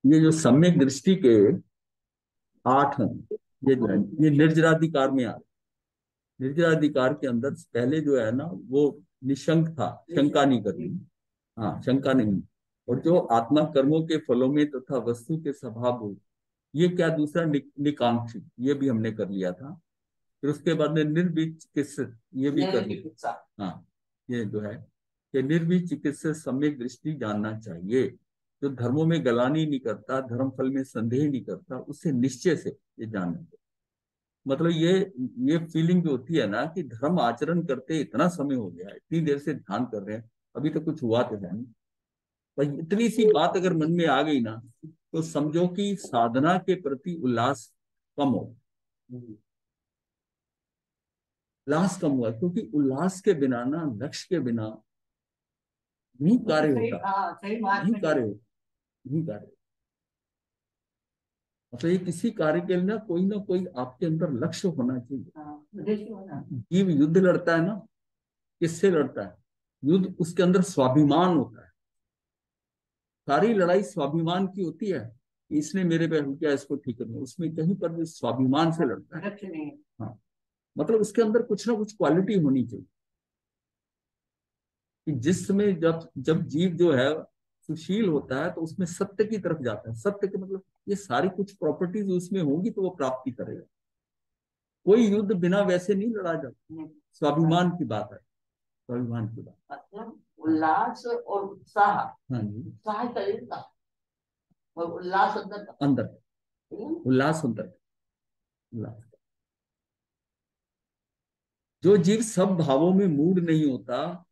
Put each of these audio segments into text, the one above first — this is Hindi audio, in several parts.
ये जो सम्यक दृष्टि के 8 हैं, ये जो है ये निर्जराधिकार में आ, निर्जराधिकार के अंदर पहले जो है ना वो निशंक था, शंका नहीं करनी। हाँ, शंका नहीं। और जो आत्मा कर्मों के फलों में तथा वस्तु के स्वभाव हो, ये क्या दूसरा निकांक्षी, ये भी हमने कर लिया था। फिर उसके बाद में निर्भीक चिकित्सा, ये भी कर लिया। हाँ, ये जो है कि निर्भीक चिकित्सा सम्यक दृष्टि जानना चाहिए। जो धर्मों में गलानी नहीं करता, धर्म फल में संदेह नहीं करता, उससे निश्चय से ये जानना चाहिए। मतलब ये फीलिंग जो होती है ना कि धर्म आचरण करते इतना समय हो गया है, इतनी देर से ध्यान कर रहे हैं, अभी तक कुछ हुआ तो है नहीं। पर इतनी सी बात अगर मन में आ गई ना, तो समझो कि साधना के प्रति उल्लास कम हो, उल्लास कम हुआ, क्योंकि उल्लास के बिना ना, लक्ष्य के बिना नहीं कार्य होता, नहीं कार्य होता, नहीं कार्य। मतलब ये किसी कार्य के लिए ना कोई आपके अंदर लक्ष्य होना चाहिए। जीव युद्ध लड़ता है ना, किससे लड़ता है? युद्ध, उसके अंदर स्वाभिमान होता है। सारी लड़ाई स्वाभिमान की होती है कि इसने मेरे पे हमला किया, इसको ठीक करना। उसमें कहीं पर भी स्वाभिमान से लड़ता है। हाँ, मतलब उसके अंदर कुछ ना कुछ क्वालिटी होनी चाहिए कि जिसमें जब जब जीव जो है सुशील होता है तो उसमें सत्य की तरफ जाता है। सत्य के मतलब ये सारी कुछ प्रॉपर्टीज उसमें होंगी तो वो प्राप्ति करेगा। कोई युद्ध बिना वैसे नहीं लड़ा जाता। स्वाभिमान की बात है, स्वाभिमान की बात। मतलब उल्लास और उत्साह। हाँ जी, उत्साह शरीर का और उल्लास अंदर का, अंदर का। उल्लास अंदर का, उल्लास। जो जीव सब भावों में मूड नहीं होता,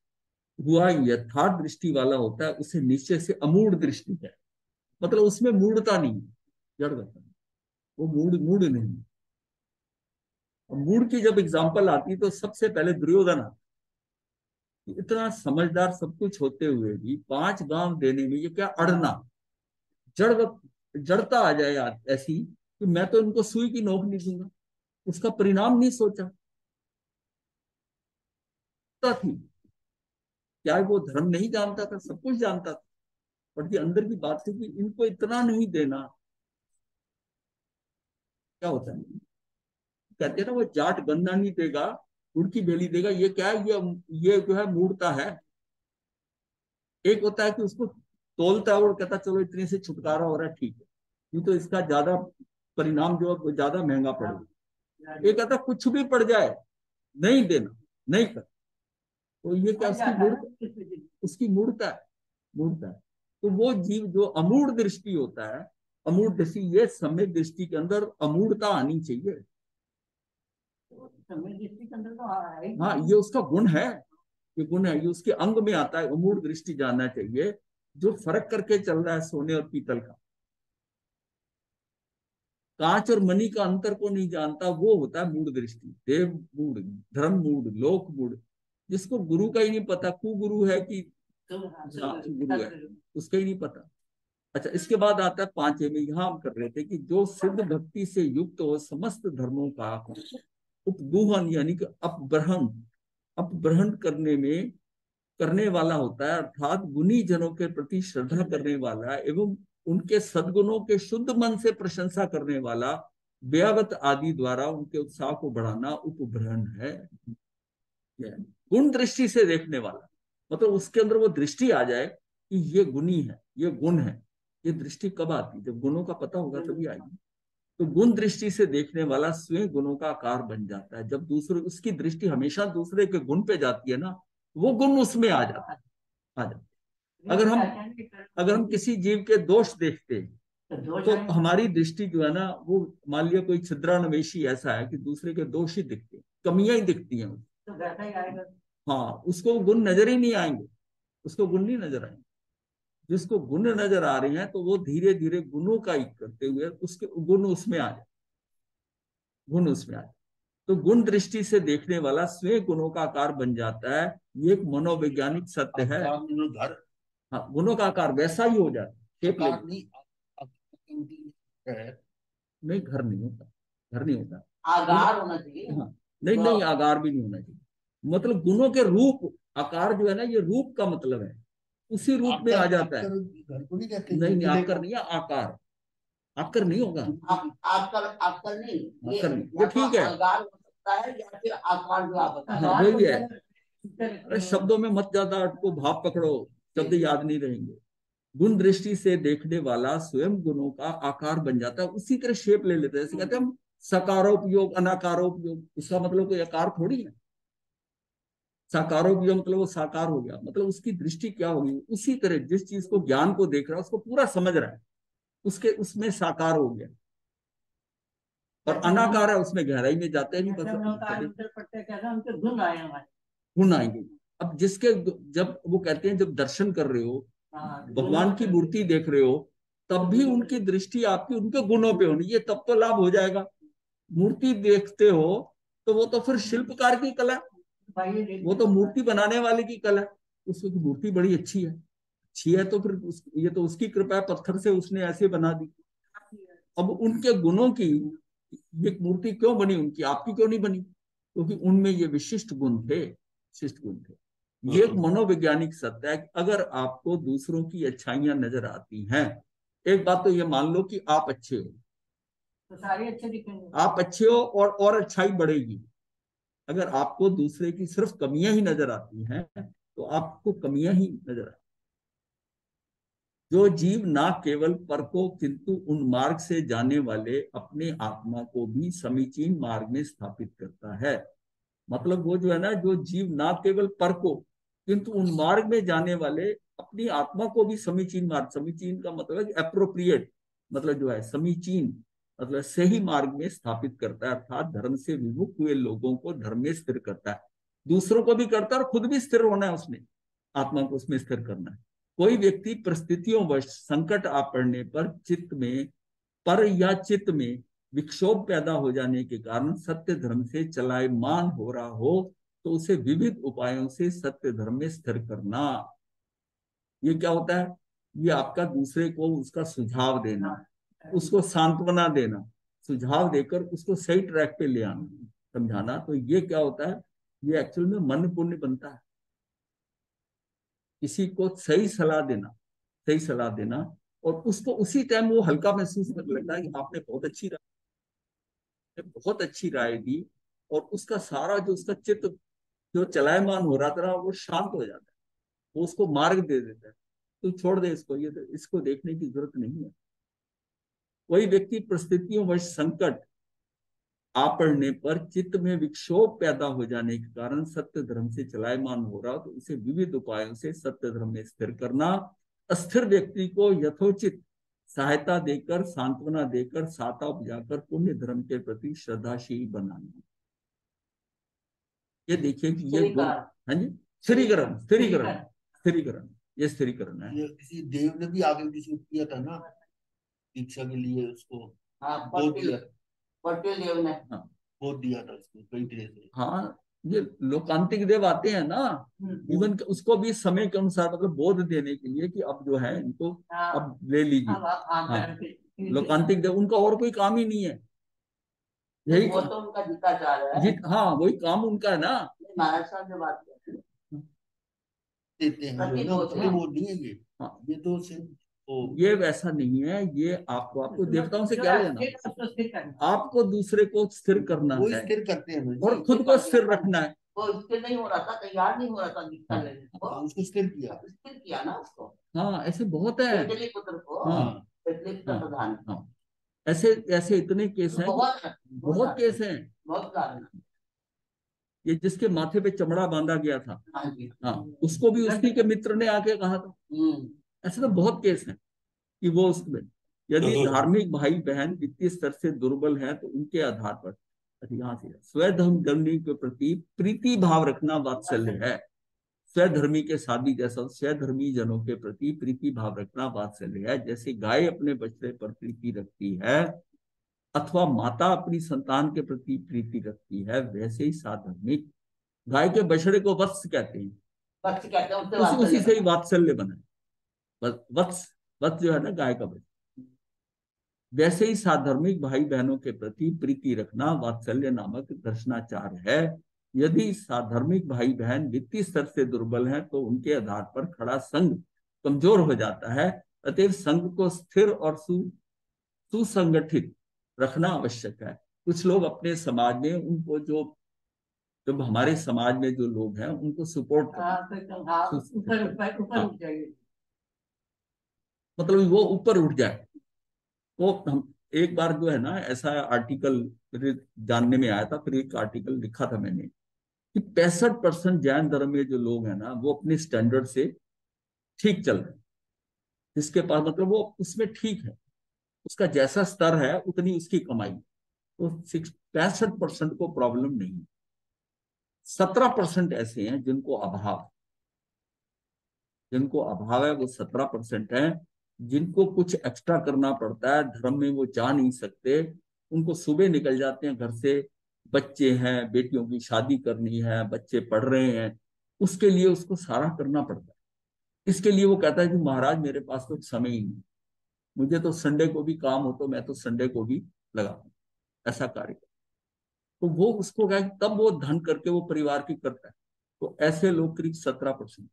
हुआ यथार्थ दृष्टि वाला होता है, उसे निश्चय से अमूढ़ दृष्टि है। मतलब उसमें मूढ़ता नहीं, जड़ करता है। वो मूड मूड नहीं। और मूड की जब एग्जांपल आती है तो सबसे पहले दुर्योधन आता है। इतना समझदार सब कुछ होते हुए भी 5 गांव देने में ये क्या अड़ना, जड़ जड़ता आ जाए यार ऐसी कि मैं तो इनको सुई की नोक नहीं दूंगा। उसका परिणाम नहीं सोचा थी। क्या वो धर्म नहीं जानता था? सब कुछ जानता था। पर ये अंदर की बात थी कि इनको इतना नहीं देना। क्या होता है, कहते हैं ना वो जाट गन्ना नहीं देगा, गुड़ की बेली देगा। ये क्या है, ये जो है मूर्ता है। एक होता है कि उसको तोलता है और कहता चलो इतने से छुटकारा हो रहा है, ठीक है, नहीं तो इसका ज्यादा परिणाम जो है वो ज्यादा महंगा पड़ेगा। एक कहता कुछ भी पड़ जाए नहीं देना, नहीं कर। तो ये क्या उसकी मूर्त, उसकी मूर्ता है, मूर्ता है। तो वो जीव जो अमूढ़ दृष्टि होता है, अमूढ़ दृष्टि, ये सम्यक दृष्टि के अंदर अमूढ़ता आनी चाहिए। सम्यक दृष्टि के अंदर तो हाँ, ये उसका गुण है, ये गुण है, ये उसके अंग में आता है। अमूढ़ दृष्टि जानना चाहिए। जो फर्क करके चल रहा है सोने और पीतल का, कांच और मणि का अंतर को नहीं जानता, वो होता है मूढ़ दृष्टि। देव मूढ़, धर्म मूढ़, लोक मूढ़। जिसको गुरु का ही नहीं पता, कुगुरु है कि गुरु है, उसका ही नहीं पता। अच्छा, इसके बाद आता है 5वें में, यहां हम कर रहे थे कि जो सिद्ध भक्ति से युक्त हो समस्त धर्मों का उपगुहन यानी कि अपग्रहण, अपग्रहण करने वाला होता है, अर्थात गुणी जनों के प्रति श्रद्धा करने वाला एवं उनके सद्गुणों के शुद्ध मन से प्रशंसा करने वाला, व्यावत आदि द्वारा उनके उत्साह को बढ़ाना उपग्रहण है। गुण दृष्टि से देखने वाला, मतलब उसके अंदर वो दृष्टि आ जाए कि ये गुणी है, ये गुण है। ये दृष्टि कब आती? जब गुणों का पता होगा तभी आएगी। तो गुण दृष्टि से देखने वाला स्वयं गुणों का आकार बन जाता है। जब दूसरे, उसकी दृष्टि हमेशा दूसरे के गुण पे जाती है ना, वो गुण उसमें आ जाता है, आ जाता है। अगर हम किसी जीव के दोष देखते हैं तो हमारी दृष्टि जो है ना, वो मान लिया कोई छिद्रान्वेषी ऐसा है कि दूसरे के दोष ही दिखते हैं, कमियां ही दिखती हैं, तो वैसा ही आएगा। हाँ, उसको गुण नजर ही नहीं आएंगे, उसको गुण नहीं नजर आएंगे। जिसको गुण नजर आ रहे हैं तो वो धीरे धीरे गुणों का ही करते हुए उसके गुण उसमें आ जाए, गुण उसमें आ जाए। तो गुण दृष्टि से देखने वाला स्वयं गुणों का आकार बन जाता है। ये एक मनोवैज्ञानिक सत्य है। हाँ, गुणों का आकार वैसा ही हो जाता है, शेप नहीं। नहीं, घर नहीं होता, घर नहीं होता, आकार होना चाहिए। हाँ, नहीं नहीं, आकार भी नहीं होना चाहिए। मतलब गुणों के रूप, आकार जो है ना, ये रूप का मतलब है। उसी रूप में आ जाता है। घर को नहीं कहते? नहीं नहीं, आकर नहीं है, आकार। आकर नहीं होगा, आकर आकर नहीं, आकर नहीं, ये ठीक है। आकार हो सकता है या फिर आकार जो आप बता हाँ वही है। अरे शब्दों में मत ज्यादा अटको, भाव पकड़ो, शब्द याद नहीं रहेंगे। गुण दृष्टि से देखने वाला स्वयं गुणों का आकार बन जाता है, उसी तरह शेप ले लेते हैं। जैसे कहते हैं हम सकारोपयोग अनाकारोपयोग, इसका मतलब कोई आकार थोड़ी है। साकारोपयोग मतलब वो साकार हो गया, मतलब उसकी दृष्टि क्या होगी। उसी तरह जिस चीज को, ज्ञान को देख रहा है, उसको पूरा समझ रहा है, उसके उसमें साकार हो गया। और अनाकार है, उसमें गहराई में जाते ही नहीं गुण आएंगे। अब जिसके, जब वो कहते हैं जब दर्शन कर रहे हो, भगवान की मूर्ति देख रहे हो, तब भी उनकी दृष्टि आपकी उनके गुणों पे होनी, ये तब तो लाभ हो जाएगा। मूर्ति देखते हो तो वो तो फिर शिल्पकार की कला, वो तो मूर्ति बनाने वाले की कला। उसकी मूर्ति बड़ी अच्छी है, अच्छी है तो फिर ये तो उसकी कृपा है, पत्थर से उसने ऐसे बना दी। अब उनके गुणों की ये मूर्ति क्यों बनी, उनकी, आपकी क्यों नहीं बनी? क्योंकि उनमें ये विशिष्ट गुण थे, विशिष्ट गुण थे। ये एक मनोवैज्ञानिक सत्य है कि अगर आपको दूसरों की अच्छाइयां नजर आती हैं, एक बात तो ये मान लो कि आप अच्छे हो तो सारे अच्छे दिखेंगे, आप अच्छे हो और अच्छाई बढ़ेगी। अगर आपको दूसरे की सिर्फ कमियां ही नजर आती हैं तो आपको कमियां ही नजर आती। जो जीव ना केवल पर को किंतु उन मार्ग से जाने वाले अपने आत्मा को भी समीचीन मार्ग में स्थापित करता है। मतलब वो जो है ना, जो जीव ना केवल पर को किंतु उन मार्ग में जाने वाले अपनी आत्मा को भी समीचीन मार्ग, समीचीन का मतलब है एप्रोप्रिएट, मतलब जो है समीचीन, मतलब सही मार्ग में स्थापित करता है। अर्थात धर्म से विमुख हुए लोगों को धर्म में स्थिर करता है, दूसरों को भी करता है और खुद भी स्थिर होना है, उसमें आत्मा को उसमें स्थिर करना है। कोई व्यक्ति परिस्थितियों वश संकट आ पड़ने पर चित्त में, पर या चित्त में विक्षोभ पैदा हो जाने के कारण सत्य धर्म से चलायमान हो रहा हो तो उसे विविध उपायों से सत्य धर्म में स्थिर करना। ये क्या होता है? ये आपका दूसरे को उसका सुझाव देना, उसको सांत्वना देना, सुझाव देकर उसको सही ट्रैक पे ले आना, समझाना। तो ये क्या होता है? ये एक्चुअल में मन पुण्य बनता है। किसी को सही सलाह देना, सही सलाह देना, और उसको उसी टाइम वो हल्का महसूस करने लगता है कि आपने बहुत अच्छी राय दी, और उसका सारा जो उसका चित्त जो चलायमान हो रहा था वो शांत हो जाता है, वो उसको मार्ग दे देता है। तो छोड़ दे इसको, ये तो इसको देखने की जरूरत नहीं है। कोई व्यक्ति परिस्थितियों वश संकट आ पड़ने पर चित्त में विक्षोभ पैदा हो जाने के कारण सत्य धर्म से चलायमान हो रहा, तो उसे विविध उपायों से सत्य धर्म में स्थिर करना। अस्थिर व्यक्ति को यथोचित सहायता देकर, सांत्वना देकर, साता उपजाकर पुण्य धर्म के प्रति श्रद्धाशील बनाना। ये देखिए कि ये गुण, हाँ जी, स्थिरीकरण, स्थिरीकरण, स्थिरीकरण, ये स्थिरीकरण है। ये किसी देव ने भी आगे किसी को किया था ना दीक्षा के लिए, उसको पटेल देव ने बहुत दिया था उसको कई तरह से। हाँ, ये लोकांतिक देव आते हैं ना, इवन उसको भी समय के अनुसार मतलब बोध देने के लिए कि अब जो है इनको अब ले लीजिए। हाँ, लोकांतिक देव, उनका और कोई काम ही नहीं है, यही वो तो उनका जीता जा रहा है। हाँ, वही काम उनका है ना। महाराज साहब जो बात देते हैं वो नहीं है ये। हाँ, ये तो सिर्फ ये वैसा नहीं है। ये आपको देवताओं से क्या लेना, आपको दूसरे को स्थिर करना वो है स्थिर करते हैं और खुद को स्थिर रखना है। वो स्थिर नहीं हो रहा था, तैयार नहीं हो रहा था दीक्षा लेने को, उसको स्थिर किया ना उसको। हाँ, ऐसे बहुत है। पुत्र को, हाँ, प्रधान, हाँ, ऐसे ऐसे इतने केस हैं, बहुत केस हैं। बहुत। ये जिसके माथे पे चमड़ा बांधा गया था, हाँ, उसको भी उसी के मित्र ने आके कहा था। ऐसे तो बहुत केस हैं कि वो उसमें, यदि धार्मिक भाई बहन वित्तीय स्तर से दुर्बल है तो उनके आधार पर, यहाँ से स्वधर्म करने के प्रति प्रीति भाव रखना वात्सल्य है। स्वधर्मी के साथी जैसा स्वधर्मी जनों के प्रति प्रीति भाव रखना वात्सल्य है। जैसे गाय अपने बछड़े पर प्रीति रखती है अथवा माता अपनी संतान के प्रति प्रीति रखती है, वैसे ही साधर्मिक गाय के बछड़े को वत्स कहते हैं, वत्स कहते हैं, उसी से ही वात्सल्य बना है। वत्स, वत्स जो है ना गाय का बछड़ा, वैसे ही साधर्मिक भाई बहनों के प्रति प्रीति रखना वात्सल्य नामक दर्शनाचार है। यदि साधर्मिक भाई बहन वित्तीय स्तर से दुर्बल हैं तो उनके आधार पर खड़ा संघ कमजोर हो जाता है। अतएव संघ को स्थिर और सुसंगठित रखना आवश्यक है। कुछ लोग अपने समाज में उनको जब हमारे समाज में जो लोग हैं उनको सपोर्ट ऊपर ऊपर उठ जाएगी, मतलब वो ऊपर उठ जाए। तो हम एक बार जो है ना ऐसा आर्टिकल मेरे जानने में आया था, फिर एक आर्टिकल लिखा था मैंने कि 65% जैन धर्म में जो लोग हैं ना वो अपने स्टैंडर्ड से ठीक चल रहे हैं। जिसके पास मतलब वो उसमें ठीक है, उसका जैसा स्तर है उतनी उसकी कमाई, तो 65% को प्रॉब्लम नहीं। 17% ऐसे हैं जिनको अभाव है, वो 17% है। जिनको कुछ एक्स्ट्रा करना पड़ता है धर्म में, वो जा नहीं सकते, उनको सुबह निकल जाते हैं घर से, बच्चे हैं, बेटियों की शादी करनी है, बच्चे पढ़ रहे हैं, उसके लिए उसको सारा करना पड़ता है। इसके लिए वो कहता है कि महाराज मेरे पास तो समय ही नहीं, मुझे तो संडे को भी काम हो तो मैं तो संडे को भी लगा ऐसा कार्य। तो वो उसको क्या है कि तब वो धन करके वो परिवार की करता है। तो ऐसे लोग करीब 17%।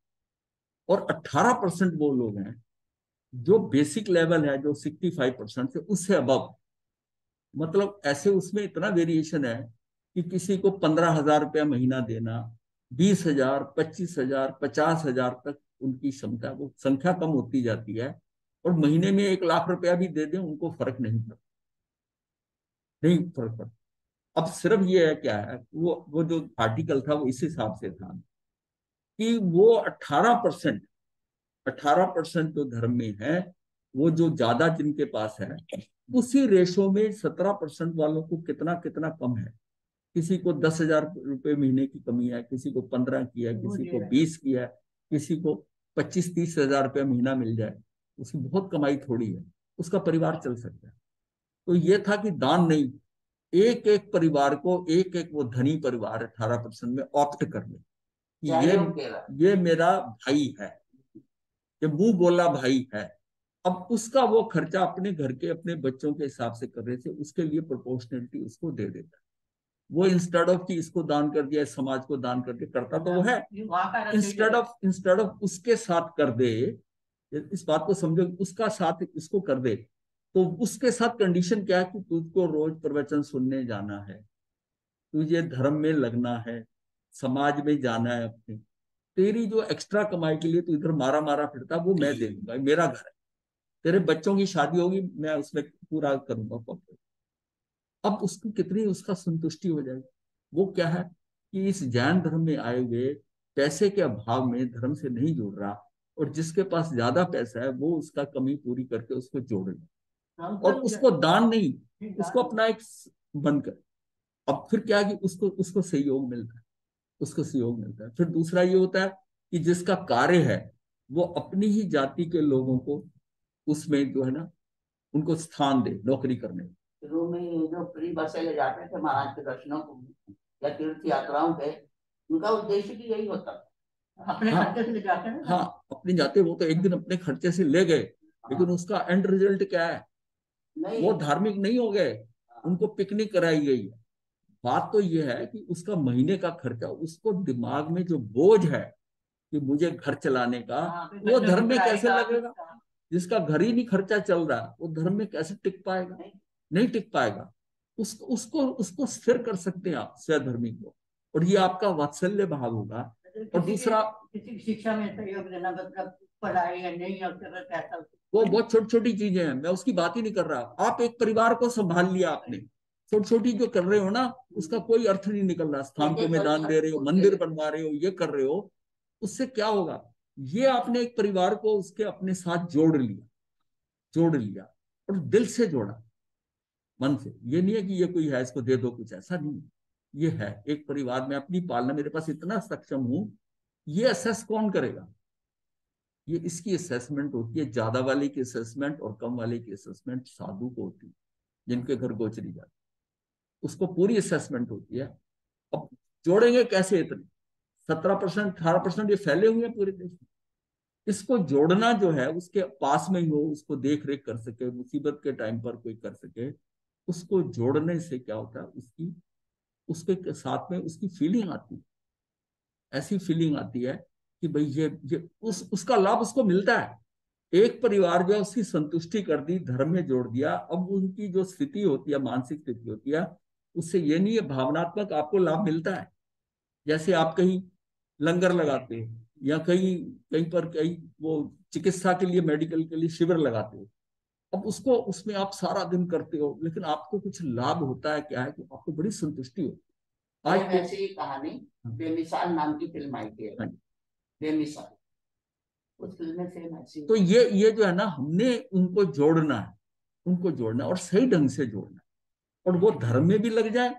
और 18% वो लोग हैं जो बेसिक लेवल है, जो 65% से उससे अबव, मतलब ऐसे उसमें इतना वेरिएशन है कि किसी को 15,000 रुपया महीना देना, 20,000, 25,000, 50,000 तक उनकी क्षमता, वो संख्या कम होती जाती है। और महीने में 1 लाख रुपया भी दे दें उनको फर्क नहीं पड़ता, नहीं फर्क पड़ता। अब सिर्फ ये है क्या है, वो जो आर्टिकल था वो इस हिसाब से था कि वो 18% जो धर्म में है, वो जो ज्यादा जिनके पास है, उसी रेशो में 17% वालों को कितना कितना कम है। किसी को 10,000 रुपये महीने की कमी है, किसी को 15 की है, किसी को 20 की है, किसी को 25-30 हजार रुपया महीना मिल जाए, उसकी बहुत कमाई थोड़ी है, उसका परिवार चल सकता है। तो ये था कि दान नहीं, एक एक परिवार को, एक एक वो धनी परिवार 18% में ऑप्ट कर ले कि ये मेरा भाई है, ये मुंह बोला भाई है। अब उसका वो खर्चा अपने घर के अपने बच्चों के हिसाब से कर रहे थे, उसके लिए प्रोपोर्शनलिटी उसको दे देता है। वो इंस्टेड ऑफ कि इसको दान कर दिया, समाज को दान कर दिया, करता तो वो है, इंस्टेड ऑफ उसके साथ कर दे, इस बात को समझो, उसका साथ इसको कर दे। तो उसके साथ कंडीशन क्या है कि तुझको रोज प्रवचन सुनने जाना है, तुझे धर्म में लगना है, समाज में जाना है अपने, तेरी जो एक्स्ट्रा कमाई के लिए तू इधर मारा मारा फिरता, वो मैं दे दूंगा, मेरा घर है, तेरे बच्चों की शादी होगी मैं उसमें पूरा करूंगा। अब उसको कितनी उसका संतुष्टि हो जाएगी। वो क्या है कि इस जैन धर्म में आए हुए पैसे के अभाव में धर्म से नहीं जुड़ रहा, और जिसके पास ज्यादा पैसा है वो उसका कमी पूरी करके उसको जोड़ ले, और उसको दान नहीं, उसको अपना एक बनकर। अब फिर क्या है कि उसको उसको सहयोग मिलता है, उसको सहयोग मिलता है। फिर दूसरा ये होता है कि जिसका कार्य है वो अपनी ही जाति के लोगों को उसमें जो है ना उनको स्थान दे नौकरी करने। शुरू में ये जो फ्री बसें ले जाते थे महाराज के दर्शनों को या तीर्थ यात्राओं पे, उनका उद्देश्य भी यही होता था, अपने खर्चे से ले जाते हैं। हाँ, अपने जाते, वो तो एक दिन अपने खर्चे से ले गए, लेकिन उसका एंड रिजल्ट क्या है, वो धार्मिक नहीं हो गए, उनको पिकनिक कराई गई है। बात तो ये है कि उसका महीने का खर्चा, उसको दिमाग में जो बोझ है कि मुझे घर चलाने का, वो धर्म में कैसे लगेगा। जिसका घर ही नहीं खर्चा चल रहा वो धर्म में कैसे टिक पाएगा, नहीं टिक पाएगा। उसको उसको उसको स्थिर कर सकते हैं आप स्वधर्मी को, और ये आपका वात्सल्य भाव होगा। और दूसरा, किसी की शिक्षा में सहयोग देना, मतलब पढ़ाई या नहीं, अगर पैसा, वो बहुत छोटी छोटी चीजें हैं, मैं उसकी बात ही नहीं कर रहा। आप एक परिवार को संभाल लिया आपने, छोटी छोटी जो कर रहे हो ना उसका कोई अर्थ नहीं निकल रहा, स्थान को में दान दे रहे हो, मंदिर बनवा रहे हो, ये कर रहे हो, उससे क्या होगा। ये आपने एक परिवार को उसके अपने साथ जोड़ लिया, और दिल से जोड़ा, मन से। ये नहीं है कि ये कोई है इसको दे दो, कुछ ऐसा नहीं। ये है एक परिवार में अपनी पालना, मेरे पास इतना सक्षम हूं, ये असेस कौन करेगा। ये इसकी असेसमेंट होती है, ज्यादा वाले की असेसमेंट और कम वाले की असेसमेंट साधु को होती है, जिनके घर गोचरी जाती, उसको पूरी असेसमेंट होती है। अब जोड़ेंगे कैसे इतने 17%, 18% ये फैले हुए हैं पूरे देश में। इसको जोड़ना जो है उसके पास में ही हो, उसको देख रेख कर सके, मुसीबत के टाइम पर कोई कर सके, उसको जोड़ने से क्या होता है, उसके साथ में उसकी फीलिंग आती है, ऐसी फीलिंग आती है कि भाई ये उसका लाभ उसको मिलता है। एक परिवार जो है उसकी संतुष्टि कर दी, धर्म में जोड़ दिया, अब उनकी जो स्थिति होती है, मानसिक स्थिति होती है, उससे ये नहीं है, भावनात्मक आपको लाभ मिलता है। जैसे आप कहीं लंगर लगाते हो, या कहीं कहीं पर कहीं वो चिकित्सा के लिए, मेडिकल के लिए शिविर लगाते हो, अब उसको उसमें आप सारा दिन करते हो, लेकिन आपको कुछ लाभ होता है, क्या है कि आपको बड़ी संतुष्टि होती है। आज ऐसी ही कहानी बेमिसाल नाम की फिल्म आई थी, बेमिसाल, उस फिल्म में सेम ऐसी। तो ये जो है ना, हमने उनको जोड़ना है, उनको जोड़ना और सही ढंग से जोड़ना, और वो धर्म में भी लग जाए,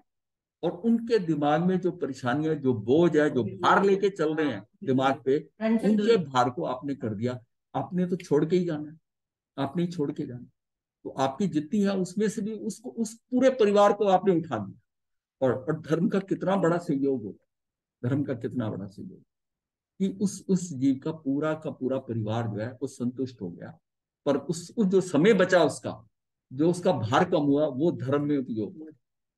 और उनके दिमाग में जो परेशानियां, जो बोझ है, जो भार लेके चल रहे हैं दिमाग पे, उनके भार को आपने कर दिया। आपने तो छोड़ के ही जाना है, आपने ही छोड़ के जाना। तो आपकी जितनी है उसमें से भी उसको, उस पूरे परिवार को आपने उठा दिया। और धर्म का कितना बड़ा सहयोग होगा, धर्म का कितना बड़ा सहयोग, कि उस जीव का पूरा परिवार जो है वो संतुष्ट हो गया। पर उस जो समय बचा उसका, जो उसका भार कम हुआ, वो धर्म में उपयोग हुआ,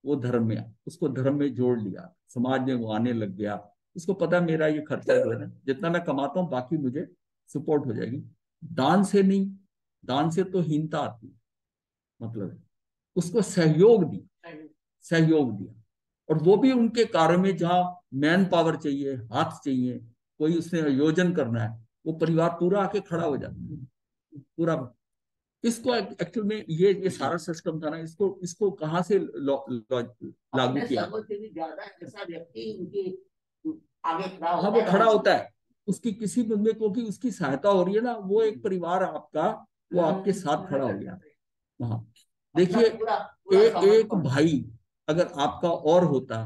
वो धर्म में, उसको धर्म में जोड़ लिया, समाज में वो आने लग गया। उसको पता है मेरा ये खर्चा जो है ना, जितना मैं कमाता हूँ बाकी मुझे सपोर्ट हो जाएगी। दान से नहीं, दान से तो हीनता आती है, मतलब है उसको सहयोग दी, सहयोग दिया। और वो भी उनके कार्य में जहाँ मैन पावर चाहिए, हाथ चाहिए, कोई उसने आयोजन करना है, वो परिवार पूरा आके खड़ा हो जाता है पूरा। इसको एक्चुअल में ये सारा सिस्टम था ना, इसको इसको कहाँ से लागू किया। ज्यादा ऐसा व्यक्ति उनकी आगे खड़ा होता हाँ, वो है, खड़ा होता है, उसकी किसी बंदे को भी उसकी सहायता हो रही है ना, वो एक परिवार आपका, वो आपके साथ खड़ा हो गया। हाँ, देखिए, एक भाई अगर आपका और होता,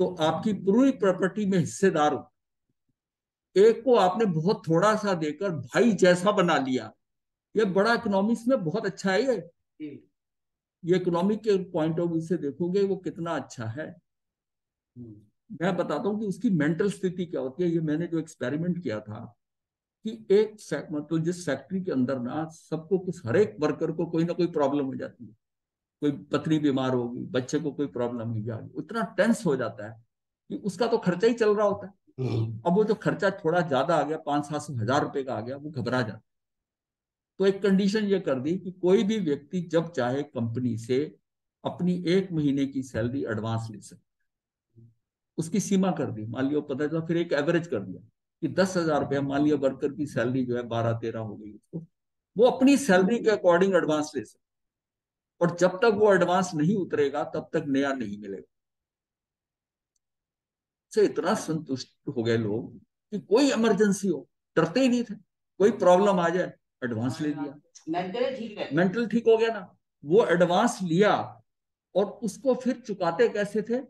तो आपकी पूरी प्रॉपर्टी में हिस्सेदार हो, एक को आपने बहुत थोड़ा सा देकर भाई जैसा बना लिया। ये बड़ा इकोनॉमिक्स में बहुत अच्छा है। ये इकोनॉमिक के पॉइंट ऑफ व्यू से देखोगे वो कितना अच्छा है। मैं बताता हूँ कि उसकी मेंटल स्थिति क्या होती है। ये मैंने जो एक्सपेरिमेंट किया था, कि मतलब जिस फैक्ट्री के अंदर ना सबको कुछ, हर एक वर्कर को कोई ना कोई प्रॉब्लम हो जाती है, कोई पत्नी बीमार होगी, बच्चे को कोई प्रॉब्लम हो जाएगी, उतना टेंस हो जाता है कि उसका तो खर्चा ही चल रहा होता है। अब वो जो खर्चा थोड़ा ज्यादा आ गया, 500-700 हजार रुपए का आ गया, वो घबरा जाता। तो एक कंडीशन ये कर दी कि कोई भी व्यक्ति जब चाहे कंपनी से अपनी 1 महीने की सैलरी एडवांस ले सकता। उसकी सीमा कर दी, मान लिया पता चला, फिर एक एवरेज कर दिया कि 10,000 रुपया, मान लिया वर्कर की सैलरी जो है 12-13 हो गई उसको, वो अपनी सैलरी के अकॉर्डिंग एडवांस ले सकता। और जब तक वो एडवांस नहीं उतरेगा तब तक नया नहीं मिलेगा। से इतना संतुष्ट हो गए लोग कि कोई इमरजेंसी हो, डरते ही नहीं थे, कोई प्रॉब्लम आ जाए एडवांस ले लिया, मेंटल ठीक हो गया ना। वो एडवांस लिया, और उसको फिर चुकाते कैसे थे,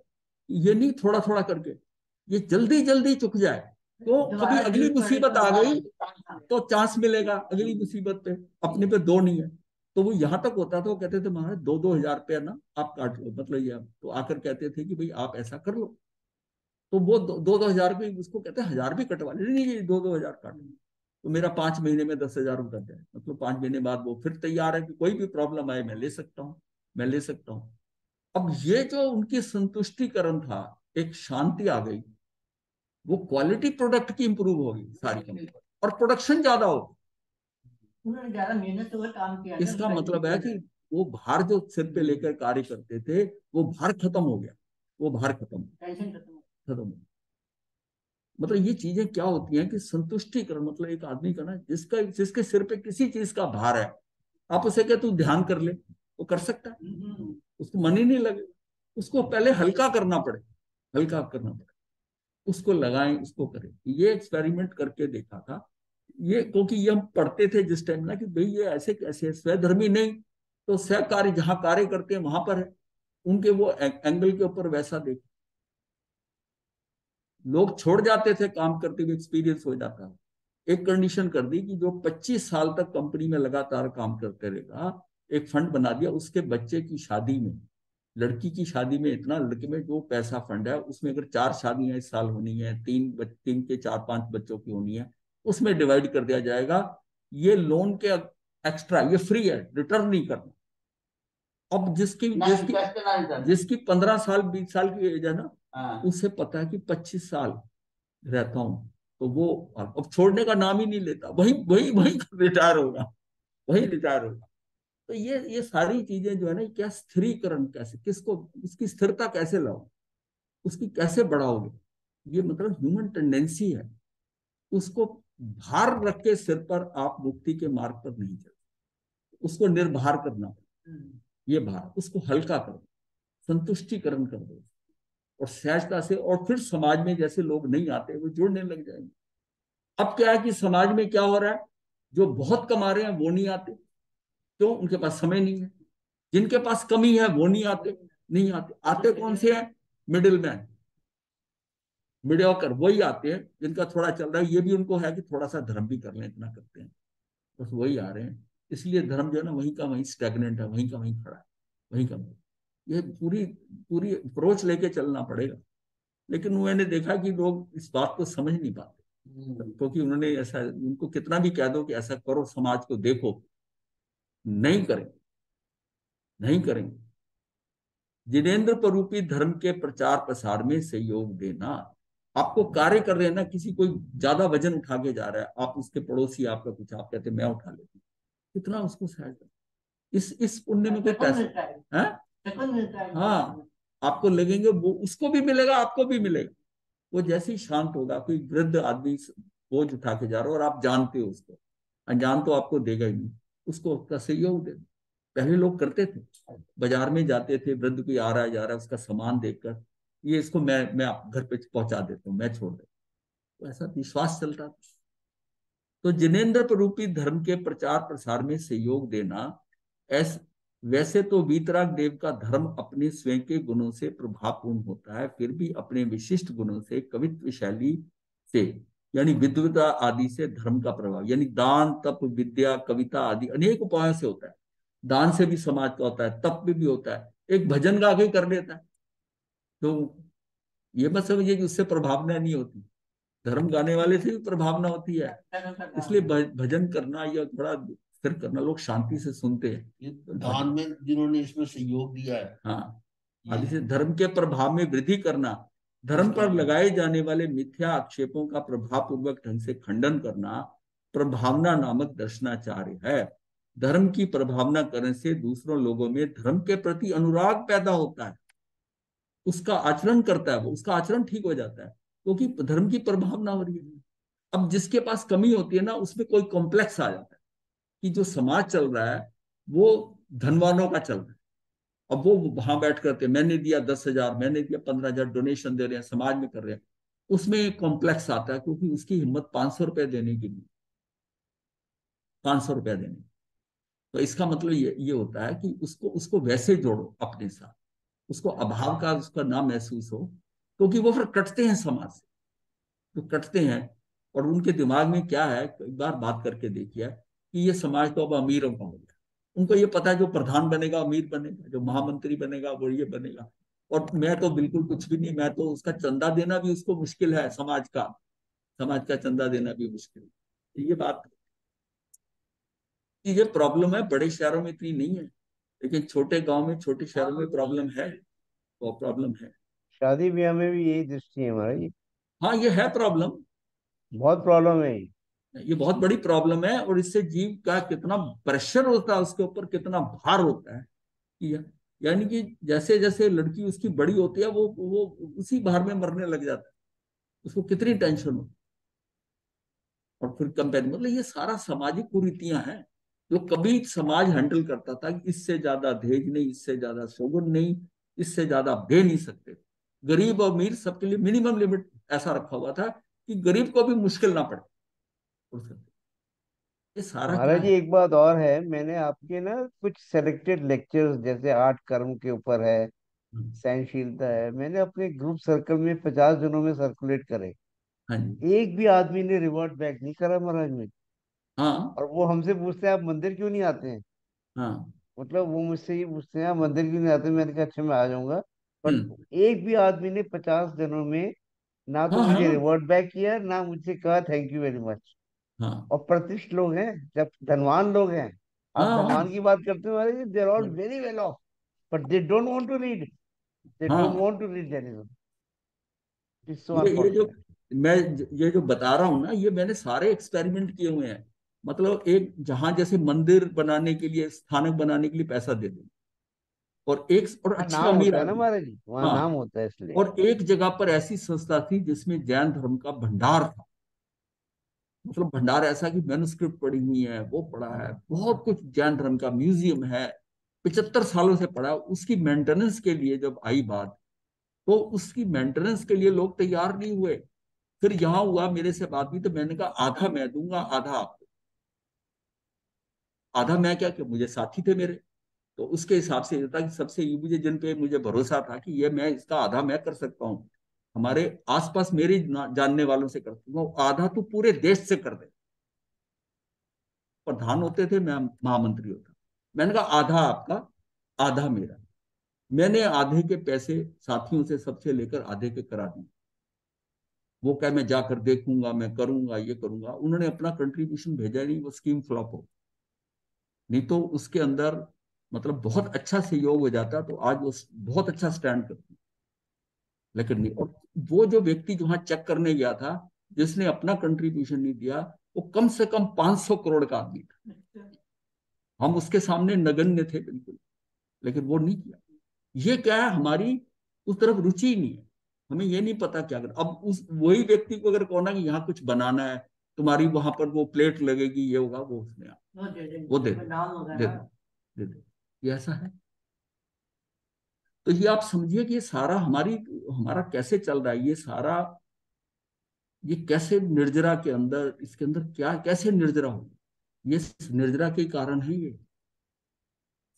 ये नहीं थोड़ा थोड़ा करके, ये जल्दी जल्दी चुक जाए, तो कभी अगली मुसीबत आ गई तो चांस मिलेगा अगली मुसीबत पे, अपने पे दो नहीं है। तो वो यहां तक होता था, वो कहते थे महाराज 2-2 हजार रुपया ना आप काट लो, मतलब ये, तो आकर कहते थे कि भाई आप ऐसा कर लो। तो वो 2-2 हजार रुपये उसको कहते हैं, हजार भी कटवा ले, नहीं 2-2 हजार काट लो, तो मेरा 5 महीने में 10,000 उतर जाए, मतलब 5 महीने बाद वो फिर तैयार है कि कोई भी प्रॉब्लम आए मैं ले सकता हूँ, मैं ले सकता हूँ। अब ये जो उनकी संतुष्टिकरण था, एक शांति आ गई, वो क्वालिटी प्रोडक्ट की इंप्रूव होगी सारी कंपनी, और प्रोडक्शन ज्यादा होगी। उन्होंने ज्यादा मेहनत से काम किया। इसका मतलब है कि वो भार जो सिर पे लेकर कार्य करते थे, वो भार खत्म हो गया, वो भार खत्म खत्म। मतलब ये चीजें क्या होती हैं कि संतुष्टिकरण, मतलब एक आदमी का ना, जिसके सिर पे किसी चीज का भार है, आप उसे क्या तू ध्यान कर ले, वो कर सकता है? उसको मन ही नहीं लगे, उसको पहले हल्का करना पड़े, हल्का करना पड़े, उसको लगाएं, उसको करें। ये एक्सपेरिमेंट करके देखा था ये, क्योंकि ये हम पढ़ते थे जिस टाइम ना, कि भाई ये ऐसे कैसे स्वधर्मी नहीं, तो सहकारी जहां कार्य करते हैं वहां पर है, उनके वो एंगल के ऊपर वैसा देख, लोग छोड़ जाते थे काम करते हुए, एक्सपीरियंस हो जाता है। एक कंडीशन कर दी कि जो 25 साल तक कंपनी में लगातार काम करते रहेगा, एक फंड बना दिया, उसके बच्चे की शादी में, लड़की की शादी में इतना, लड़के में जो पैसा फंड है उसमें अगर 4 शादियां इस साल होनी है, 3 के 4-5 बच्चों की होनी है, उसमें डिवाइड कर दिया जाएगा। ये लोन के एक्स्ट्रा, ये फ्री है, रिटर्न नहीं करना। अब जिसकी जिसकी जिसकी 15 साल 20 साल की एज है ना, उसे पता है कि 25 साल रहता हूं, तो वो अब छोड़ने का नाम ही नहीं लेता, वही वही वही रिटायर होगा, वही रिटायर होगा। तो ये सारी चीजें जो है ना, क्या स्थिरीकरण कैसे, किसको, उसकी स्थिरता कैसे लाओ, उसकी कैसे बढ़ाओगे, ये मतलब ह्यूमन टेंडेंसी है। उसको भार रख के सिर पर आप मुक्ति के मार्ग पर नहीं चलते, उसको निर्भर करना, ये भार उसको हल्का करो, संतुष्टिकरण कर दो और सहजता से, और फिर समाज में जैसे लोग नहीं आते वो जुड़ने लग जाएंगे। अब क्या है कि समाज में क्या हो रहा है, जो बहुत कमा रहे हैं वो नहीं आते, क्यों? उनके पास समय नहीं है। जिनके पास कमी है वो नहीं आते, नहीं आते, आते कौन से हैं? मिडिल मैन, मीडियोकर, वही आते हैं जिनका थोड़ा चल रहा है, ये भी उनको है कि थोड़ा सा धर्म भी कर लें, इतना करते हैं, बस वही आ रहे हैं। इसलिए धर्म जो है ना, वहीं का वहीं स्टेगनेंट है, वहीं का वहीं खड़ा है, वहीं का वहीं। ये पूरी पूरी अप्रोच लेके चलना पड़ेगा। लेकिन मैंने देखा कि लोग इस बात को समझ नहीं पाते, क्योंकि उन्होंने ऐसा, उनको कितना भी कह दो कि ऐसा करो, समाज को देखो, नहीं करें, नहीं करेंगे। जिनेन्द्र स्वरूपी धर्म के प्रचार प्रसार में सहयोग देना। आपको कार्य कर रहे हैं ना, किसी कोई ज्यादा वजन उठा के जा रहा है, आप उसके पड़ोसी, आपका कुछ, आप कहते मैं उठा लेती हूँ, कितना उसको सहायता, इस पुण्य में कोई पैसा है? हाँ, आपको लगेंगे, वो उसको भी मिलेगा, आपको भी मिलेगा। वो जैसे ही शांत होगा, कोई वृद्ध आदमी बोझ उठा के जा रहा हो और आप जानते हो उसको, अनजान तो आपको देगा ही नहीं, उसको उसका सहयोग दे। पहले लोग करते थे, बाजार में जाते थे, वृद्ध कोई आ रहा है जा रहा है, उसका सामान देखकर, ये इसको मैं आप घर पे पहुंचा देता हूँ, मैं छोड़ देता हूँ, तो ऐसा विश्वास चलता था। तो जिनेन्द्र रूपी धर्म के प्रचार प्रसार में सहयोग देना। ऐस वैसे तो वीतराग देव का धर्म अपने स्वयं के गुणों से प्रभावपूर्ण होता है, फिर भी अपने विशिष्ट गुणों से, कवित्व शैली से, यानी विद्वता आदि से धर्म का प्रभाव, यानी दान तप विद्या कविता आदि अनेक उपायों से होता है। दान से भी समाज का होता है, तप भी होता है, एक भजन गा के कर लेता है। तो ये मत समझिए कि उससे प्रभावना नहीं होती, धर्म गाने वाले से भी प्रभावना होती है। इसलिए भजन करना या थोड़ा स्थिर करना, लोग शांति से सुनते हैं। ये दान में जिन्होंने इसमें सहयोग दिया है, हाँ, अब इसे धर्म के प्रभाव में वृद्धि करना, धर्म पर लगाए जाने वाले मिथ्या आक्षेपों का प्रभाव पूर्वक ढंग से खंडन करना, प्रभावना नामक दर्शनाचार्य है। धर्म की प्रभावना करने से दूसरों लोगों में धर्म के प्रति अनुराग पैदा होता है, उसका आचरण करता है, वो उसका आचरण ठीक हो जाता है, क्योंकि धर्म की प्रभावना हो रही है। अब जिसके पास कमी होती है ना, उसमें कोई कॉम्प्लेक्स आ जाता है कि जो समाज चल रहा है वो धनवानों का चल रहा है। अब वो वहां बैठ करके मैंने दिया 10,000, मैंने दिया 15,000, डोनेशन दे रहे हैं, समाज में कर रहे हैं, उसमें कॉम्प्लेक्स आता है, क्योंकि उसकी हिम्मत 500 रुपए देने की नहीं, 500 रुपया देने। तो इसका मतलब ये होता है कि उसको उसको वैसे जोड़ो अपने साथ, उसको अभाव का उसका ना महसूस हो, क्योंकि वो फिर कटते हैं समाज से, तो कटते हैं। और उनके दिमाग में क्या है, कई बार बात करके देखिए, कि ये समाज तो अब अमीरों का हो गया, उनको ये पता है जो प्रधान बनेगा अमीर बनेगा, जो महामंत्री बनेगा वो ये बनेगा, और मैं तो बिल्कुल कुछ भी नहीं, मैं तो उसका चंदा देना भी उसको मुश्किल है, समाज का चंदा देना भी मुश्किल है। ये बात, ये प्रॉब्लम है, बड़े शहरों में इतनी नहीं है, लेकिन छोटे गांव में, छोटे शहरों में प्रॉब्लम है, वो प्रॉब्लम है। शादी ब्याह में भी यही दृष्टि है हमारी। हाँ, ये है प्रॉब्लम, बहुत प्रॉब्लम है ये। ये बहुत बड़ी प्रॉब्लम है, और इससे जीव का कितना प्रेशर होता है, उसके ऊपर कितना भार होता है। यानी कि जैसे जैसे लड़की उसकी बड़ी होती है, वो उसी भार में मरने लग जाता है, उसको कितनी टेंशन हो। और फिर कंपेयर, मतलब ये सारा सामाजिक कुरीतियां हैं, जो कभी समाज हैंडल करता था कि इससे ज्यादा दहेज नहीं, इससे ज्यादा शोभन नहीं, इससे ज्यादा दे नहीं सकते। गरीब और अमीर सबके लिए मिनिमम लिमिट ऐसा रखा हुआ था कि गरीब को भी मुश्किल ना पड़े। ये सारा क्या महाराज जी है? एक बात और है, मैंने आपके ना कुछ सेलेक्टेड लेक्चर्स जैसे 8 कर्म के ऊपर है, सहनशीलता है, मैंने अपने ग्रुप सर्कल में 50 जनों में सर्कुलेट करे। हाँ जी। एक भी आदमी ने रिवर्ट बैक नहीं करा महाराज में। हाँ। और वो हमसे पूछते हैं आप मंदिर क्यों नहीं आते हैं। हाँ। मतलब वो मुझसे ये पूछते हैं आप मंदिर क्यों नहीं आते, मैंने कहा अच्छा मैं आ जाऊंगा। बट हम्म। एक भी आदमी ने 50 जनों में ना तो हाँ। मुझे हाँ। रिवर्ट बैक किया, ना मुझसे कहा थैंक यू वेरी मच। हाँ। और प्रतिष्ठित लोग हैं, जब धनवान लोग हैं, आप हाँ। हाँ। धनवान की बात करते हो, अरे they are all very well off, but they don't want to read, they don't हाँ। Want to read Jainism, it's so ये जो अनफॉर्चुनेट। मैं ये जो बता रहा हूं ना, ये मैंने सारे एक्सपेरिमेंट किए हुए हैं। मतलब एक जहां जैसे मंदिर बनाने के लिए, स्थानक बनाने के लिए पैसा दे दो, और एक और वहाँ अच्छे नाम अमीर होता है ना आदमी। महाराज जी, वहाँ हाँ, नाम होता है इसलिए। और एक जगह पर ऐसी संस्था थी जिसमें जैन धर्म का भंडार था। मतलब भंडार ऐसा कि मैन्युस्क्रिप्ट पड़ी हुई है, वो पड़ा है, बहुत कुछ जैन धर्म का म्यूजियम है, 75 सालों से पड़ा है। उसकी मेंटेनेंस के लिए जब आई बात, तो उसकी मेंटेनेंस के लिए लोग तैयार नहीं हुए। फिर यहाँ हुआ, मेरे से बात हुई, तो मैंने कहा आधा मैं दूंगा, आधा आप। आधा मैं क्या, कि मुझे साथी थे मेरे, तो उसके हिसाब से ये था कि सबसे ये मुझे, जिन पे मुझे भरोसा था कि ये मैं, इसका आधा मैं कर सकता हूँ, हमारे आसपास मेरे जानने वालों से कर सकता हूँ, आधा तू पूरे देश से कर दे। प्रधान होते थे, मैं महामंत्री होता। मैंने कहा आधा आपका, आधा मेरा। मैंने आधे के पैसे साथियों से सबसे लेकर आधे के करा दिए। वो क्या, मैं जाकर देखूंगा, मैं करूंगा, ये करूंगा, उन्होंने अपना कंट्रीब्यूशन भेजा नहीं, वो स्कीम फ्लॉप हो। नहीं तो उसके अंदर मतलब बहुत अच्छा सहयोग हो जाता, तो आज वो बहुत अच्छा स्टैंड करती। लेकिन नहीं। और वो जो व्यक्ति जो वहां चेक करने गया था, जिसने अपना कंट्रीब्यूशन नहीं दिया, वो कम से कम 500 करोड़ का आदमी था। हम उसके सामने नगण्य थे बिल्कुल, लेकिन वो नहीं किया। ये क्या है, हमारी उस तरफ रुचि ही नहीं है। हमें ये नहीं पता क्या कर। अब उस वही व्यक्ति को अगर कहो ना कि यहाँ कुछ बनाना है, तुम्हारी वहां पर वो प्लेट लगेगी, ये होगा, वो उसने वो दे दे दे, ये ऐसा है। तो ये आप समझिए कि ये सारा हमारा कैसे चल रहा है, ये सारा, ये कैसे निर्जरा के अंदर, इसके अंदर क्या, कैसे निर्जरा हो, ये निर्जरा के कारण है ये।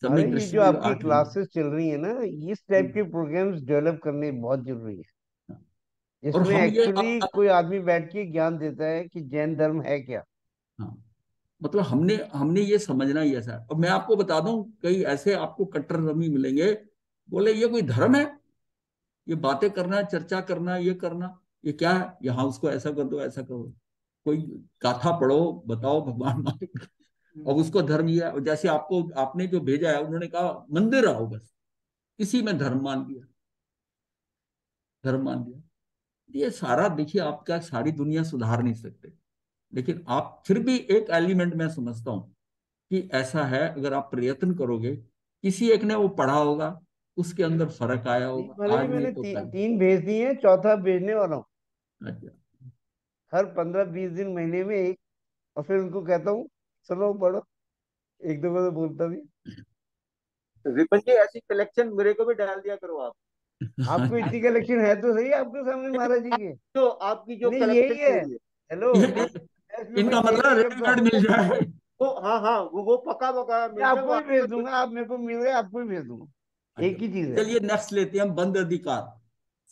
समय महाराज ये जो कृष्ण आपकी आठ क्लासेस चल रही है ना, इस टाइप के प्रोग्राम्स डेवलप करने बहुत जरूरी है, और जिसमें हम ये एक्चुअली कोई आदमी बैठ के ज्ञान देता है कि जैन धर्म है क्या। हाँ, मतलब हमने हमने ये समझना ही ऐसा है। और मैं आपको बता दूं, कई ऐसे आपको कट्टर रमी मिलेंगे, बोले ये कोई धर्म है, ये बातें करना, चर्चा करना, ये करना, ये क्या है, यहाँ उसको ऐसा कर दो, ऐसा करो। कोई गाथा पढ़ो, बताओ भगवान मालिक, और उसको धर्म ये है। और जैसे आपको, आपने जो भेजा है, उन्होंने कहा मंदिर आओ बस, इसी में धर्म मान लिया, धर्म मान लिया। ये सारा देखिए, आपका सारी दुनिया सुधार नहीं सकते, लेकिन आप फिर भी एक एलिमेंट मैं समझता हूँ कि ऐसा है, अगर आप प्रयत्न करोगे, किसी एक ने वो पढ़ा होगा, उसके अंदर फर्क आया नहीं होगा, महाराज जी, आज नहीं मैंने तो कल। तीन भेज दिए हैं, चौथा भेजने वाला हूँ। अच्छा। हर 15-20 दिन महीने में एक, और फिर उनको कहता हूँ चलो पढ़ो, एक दो को तो बोलता भी। विपन जी ऐसी कलेक्शन मेरे को भी डाल दिया करो आप। आपको इतनी कलेक्शन है तो सही आपके सामने महाराज जी के। जो आपकी जो नहीं यही कलेक्शन है। चल रही है हेलो, ये मैं इसमें कोई इनका सेल मतलब नहीं करता। रेडीमेड मिल जाए। वो हाँ हाँ वो पक्का पक्का मैं मिल जाए वो आपको भी भेज आपको। दूंगा, आप मेरे को मिल गए, आपको भी भेज दूंगा, अच्छा, एक ही चीज है। चलिए नेक्स्ट लेते हैं हम, बंद अधिकार।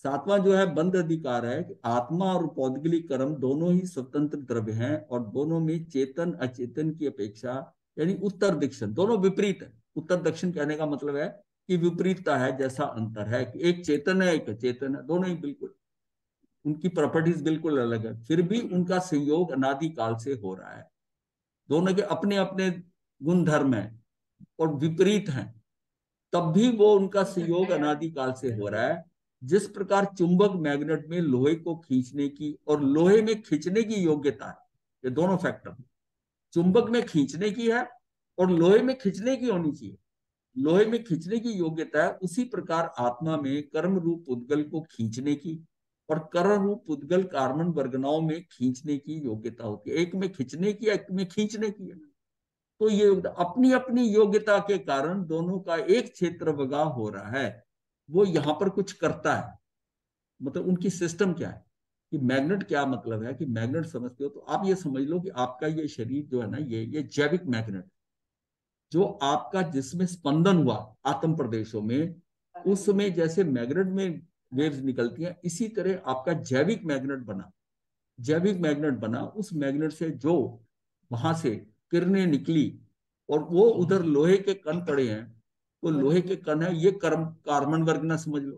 सातवां जो है बंद अधिकार है कि आत्मा और पौद्गलिक कर्म दोनों ही स्वतंत्र द्रव्य हैं, और दोनों में चेतन अचेतन की अपेक्षा, यानी उत्तर दक्षिण दोनों विपरीत है। उत्तर दक्षिण कहने का मतलब है कि विपरीतता है, जैसा अंतर है कि एक चेतन है, एक अचेतन है, दोनों ही बिल्कुल, उनकी प्रॉपर्टीज बिल्कुल अलग है, फिर भी उनका संयोग अनादि काल से हो रहा है। दोनों के अपने अपने गुण धर्म है, और विपरीत हैं, तब भी वो उनका संयोग अनादिकाल से हो रहा है। जिस प्रकार चुंबक मैग्नेट में लोहे को खींचने की और लोहे में खींचने की योग्यता है, ये दोनों फैक्टर, चुंबक में खींचने की है और लोहे में खींचने की होनी चाहिए, लोहे में खींचने की योग्यता है, उसी प्रकार आत्मा में कर्म रूप उद्गल को खींचने की और कर्म रूप उद्गल कार्बन वर्गनाओं में खींचने की योग्यता होती है। एक में खींचने की, एक में खींचने की है। तो ये अपनी अपनी योग्यता के कारण दोनों का एक क्षेत्र वगा हो रहा है। वो यहां पर कुछ करता है, मतलब उनकी सिस्टम क्या है, कि मैग्नेट क्या मतलब है, कि मैग्नेट समझते हो तो आप ये समझ लो कि आपका ये शरीर जो है ना, ये जैविक मैग्नेट, जो आपका जिसमें स्पंदन हुआ आत्म प्रदेशों में, उसमें जैसे मैग्नेट में वेव्स निकलती हैं, इसी तरह आपका जैविक मैग्नेट बना। जैविक मैग्नेट बना, उस मैग्नेट से जो वहां से किरणें निकली, और वो उधर लोहे के कण पड़े हैं, तो लोहे के कण है, ये कार्बन वर्गना समझ लो,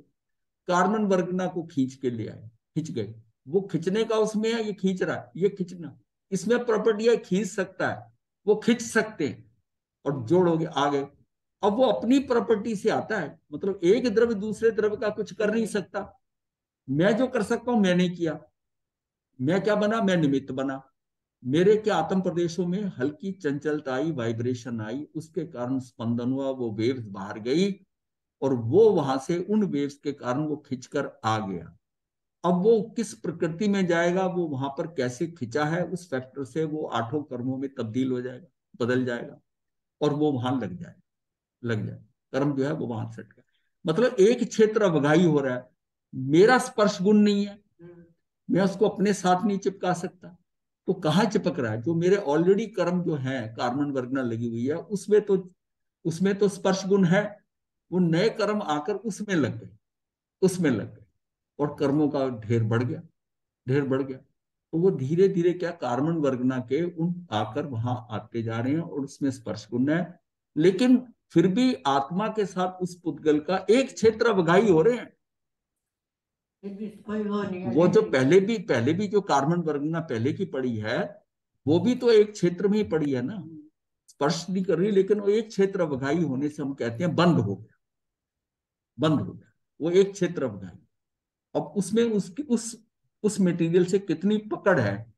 कार्बन वर्गना को खींच के ले आए, खींच गए। वो खींचने का उसमें है, ये खींच रहा है, ये खींचना, इसमें प्रॉपर्टी है, खींच सकता है, वो खींच सकते हैं, और जोड़ोगे आगे। अब वो अपनी प्रॉपर्टी से आता है, मतलब एक द्रव्य दूसरे द्रव्य का कुछ कर नहीं सकता। मैं जो कर सकता हूं मैंने किया, मैं क्या बना, मैं निमित्त बना। मेरे के आत्म प्रदेशों में हल्की चंचलता आई, वाइब्रेशन आई, उसके कारण स्पंदन हुआ, वो वेव्स बाहर गई और वो वहां से उन वेव्स के कारण वो खिंचकर आ गया। अब वो किस प्रकृति में जाएगा, वो वहां पर कैसे खिंचा है, उस फैक्टर से वो आठों कर्मों में तब्दील हो जाएगा, बदल जाएगा और वो वहां लग जाए। कर्म जो है वो वहां सेट कर, मतलब एक क्षेत्र अवघाई हो रहा है। मेरा स्पर्श गुण नहीं है, मैं उसको अपने साथ नहीं चिपका सकता। तो कहाँ चिपक रहा है, जो मेरे ऑलरेडी कर्म जो है, कार्बन वर्गना लगी हुई है, उसमें तो स्पर्श गुण है। वो नए कर्म आकर उसमें लग गए और कर्मों का ढेर बढ़ गया। तो वो धीरे धीरे क्या, कार्बन वर्गना के उन आकर वहां आते जा रहे हैं और उसमें स्पर्श गुण है। लेकिन फिर भी आत्मा के साथ उस पुद्गल का एक क्षेत्र अवगाही हो रहे हैं। कोई वो नहीं है, वो जो पहले भी जो कार्बन वर्गना पहले की पड़ी है, वो भी तो एक क्षेत्र में ही पड़ी है ना, स्पर्श नहीं कर रही, लेकिन वो एक क्षेत्र अवगाही होने से हम कहते हैं बंद हो गया। वो एक क्षेत्र अवगाही। अब उसमें उसकी उस मटेरियल से कितनी पकड़ है,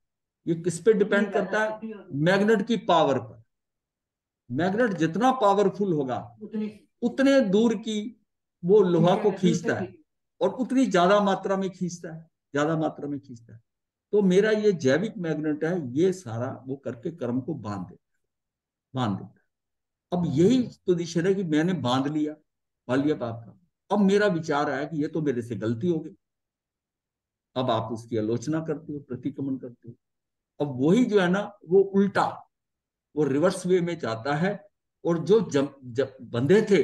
ये किस पे डिपेंड करता है, मैग्नेट की पावर पर। मैग्नेट जितना पावरफुल होगा उतने दूर की वो लोहा को खींचता है और उतनी ज्यादा मात्रा में खींचता है। तो मेरा ये जैविक मैग्नेट है, ये सारा वो करके कर्म को बांध देता है। अब यही पोजीशन है कि मैंने बांध लिया पाप का। अब मेरा विचार आया कि ये तो मेरे से गलती हो गई। अब आप उसकी आलोचना करते हो, प्रतिक्रमण करते हो। अब वही जो है ना, वो उल्टा, वो रिवर्स वे में जाता है। और जो जब बंधे थे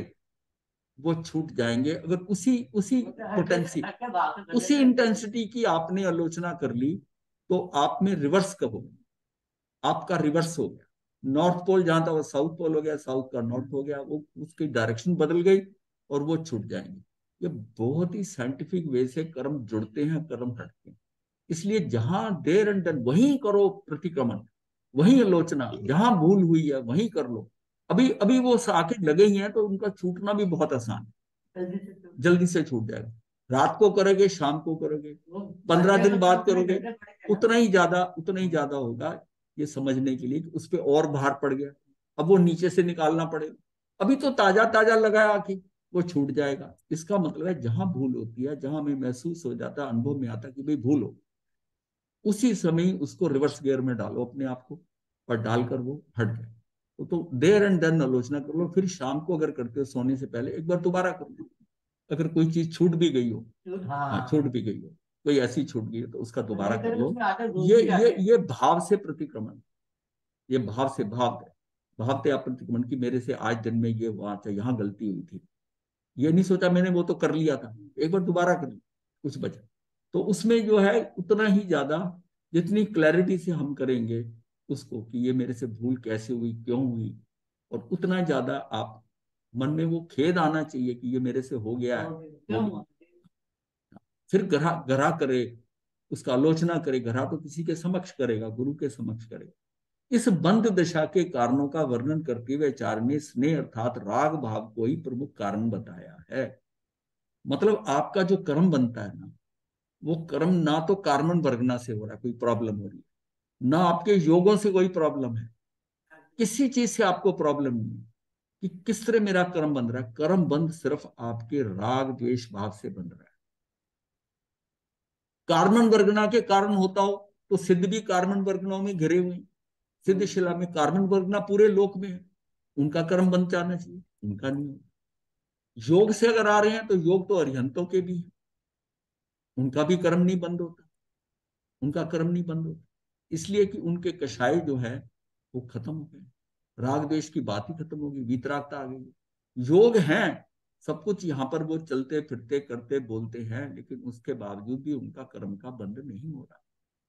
वो छूट जाएंगे अगर उसी उसी पोटेंसी उसी इंटेंसिटी की आपने आलोचना कर ली। तो आप में रिवर्स कब हो गया, आपका रिवर्स हो गया। नॉर्थ पोल जहां था वो साउथ पोल हो गया, साउथ का नॉर्थ हो गया, वो उसकी डायरेक्शन बदल गई और वो छूट जाएंगे। ये बहुत ही साइंटिफिक वे से कर्म जुड़ते हैं, कर्म हटते हैं। इसलिए जहां देर एंड डन वहीं करो प्रतिक्रमण, वहीं आलोचना, जहां भूल हुई है वहीं कर लो। अभी अभी वो आके लगे ही हैं तो उनका छूटना भी बहुत आसान है, जल्दी से छूट जाएगा। रात को करोगे, शाम को करोगे, 15 दिन बाद करोगे, उतना ही ज्यादा होगा ये समझने के लिए कि उस पर और भार पड़ गया, अब वो नीचे से निकालना पड़ेगा। अभी तो ताजा ताजा लगा है आके, वो छूट जाएगा। इसका मतलब है जहां भूल होती है, जहां हमें महसूस हो जाता है, अनुभव में आता है कि भाई भूल हो, उसी समय उसको रिवर्स गियर में डालो अपने आप को और डालकर वो हट जाए। तो देर एंड डन आलोचना कर लो। फिर शाम को अगर करते हो सोने से पहले एक बार दोबारा कर लो। अगर कोई चीज छूट भी गई हो, हाँ छूट भी गई हो, कोई ऐसी छूट गई है तो उसका दोबारा कर लो। ये भाव से प्रतिक्रमण, ये भाव से आप प्रतिक्रमण की मेरे से आज दिन में ये हुआ था, यहाँ गलती हुई थी, ये नहीं सोचा मैंने, वो तो कर लिया था, एक बार दोबारा कर लिया, कुछ बचा। तो उसमें जो है उतना ही ज्यादा, जितनी क्लैरिटी से हम करेंगे उसको कि ये मेरे से भूल कैसे हुई, क्यों हुई, और उतना ज्यादा आप मन में वो खेद आना चाहिए कि ये मेरे से हो गया है। फिर गरा गरा करे, उसका आलोचना करे। गरा तो किसी के समक्ष करेगा, गुरु के समक्ष करेगा। इस बंद दशा के कारणों का वर्णन करते हुए आचार्य ने स्नेह अर्थात राग भाव को ही प्रमुख कारण बताया है। मतलब आपका जो कर्म बनता है ना, वो कर्म ना तो कार्बन वर्गना से हो रहा है, कोई प्रॉब्लम हो रही है, ना आपके योगों से कोई प्रॉब्लम है, किसी चीज से आपको प्रॉब्लम नहीं है कि किस तरह मेरा कर्म बन रहा है। कर्म बंद सिर्फ आपके राग द्वेष भाव से बन रहा है। कार्बन वर्गना के कारण होता हो तो सिद्ध भी कार्बन वर्गनाओं में घिरे हुए हैं। सिद्ध शिला में कार्बन वर्गना पूरे लोक में है, उनका कर्म बंद जाना चाहिए, उनका नहीं है। योग से अगर आ रहे हैं तो योग तो अरिहंतों के भी है, उनका भी कर्म नहीं बंद होता, उनका कर्म नहीं बंद होता। इसलिए कि उनके कषाय जो है वो खत्म हो गए, राग द्वेष की बात ही खत्म होगी, वीतरागता आ गई। योग है सब कुछ यहाँ पर, वो चलते फिरते करते बोलते हैं, लेकिन उसके बावजूद भी उनका कर्म का बंद नहीं हो रहा,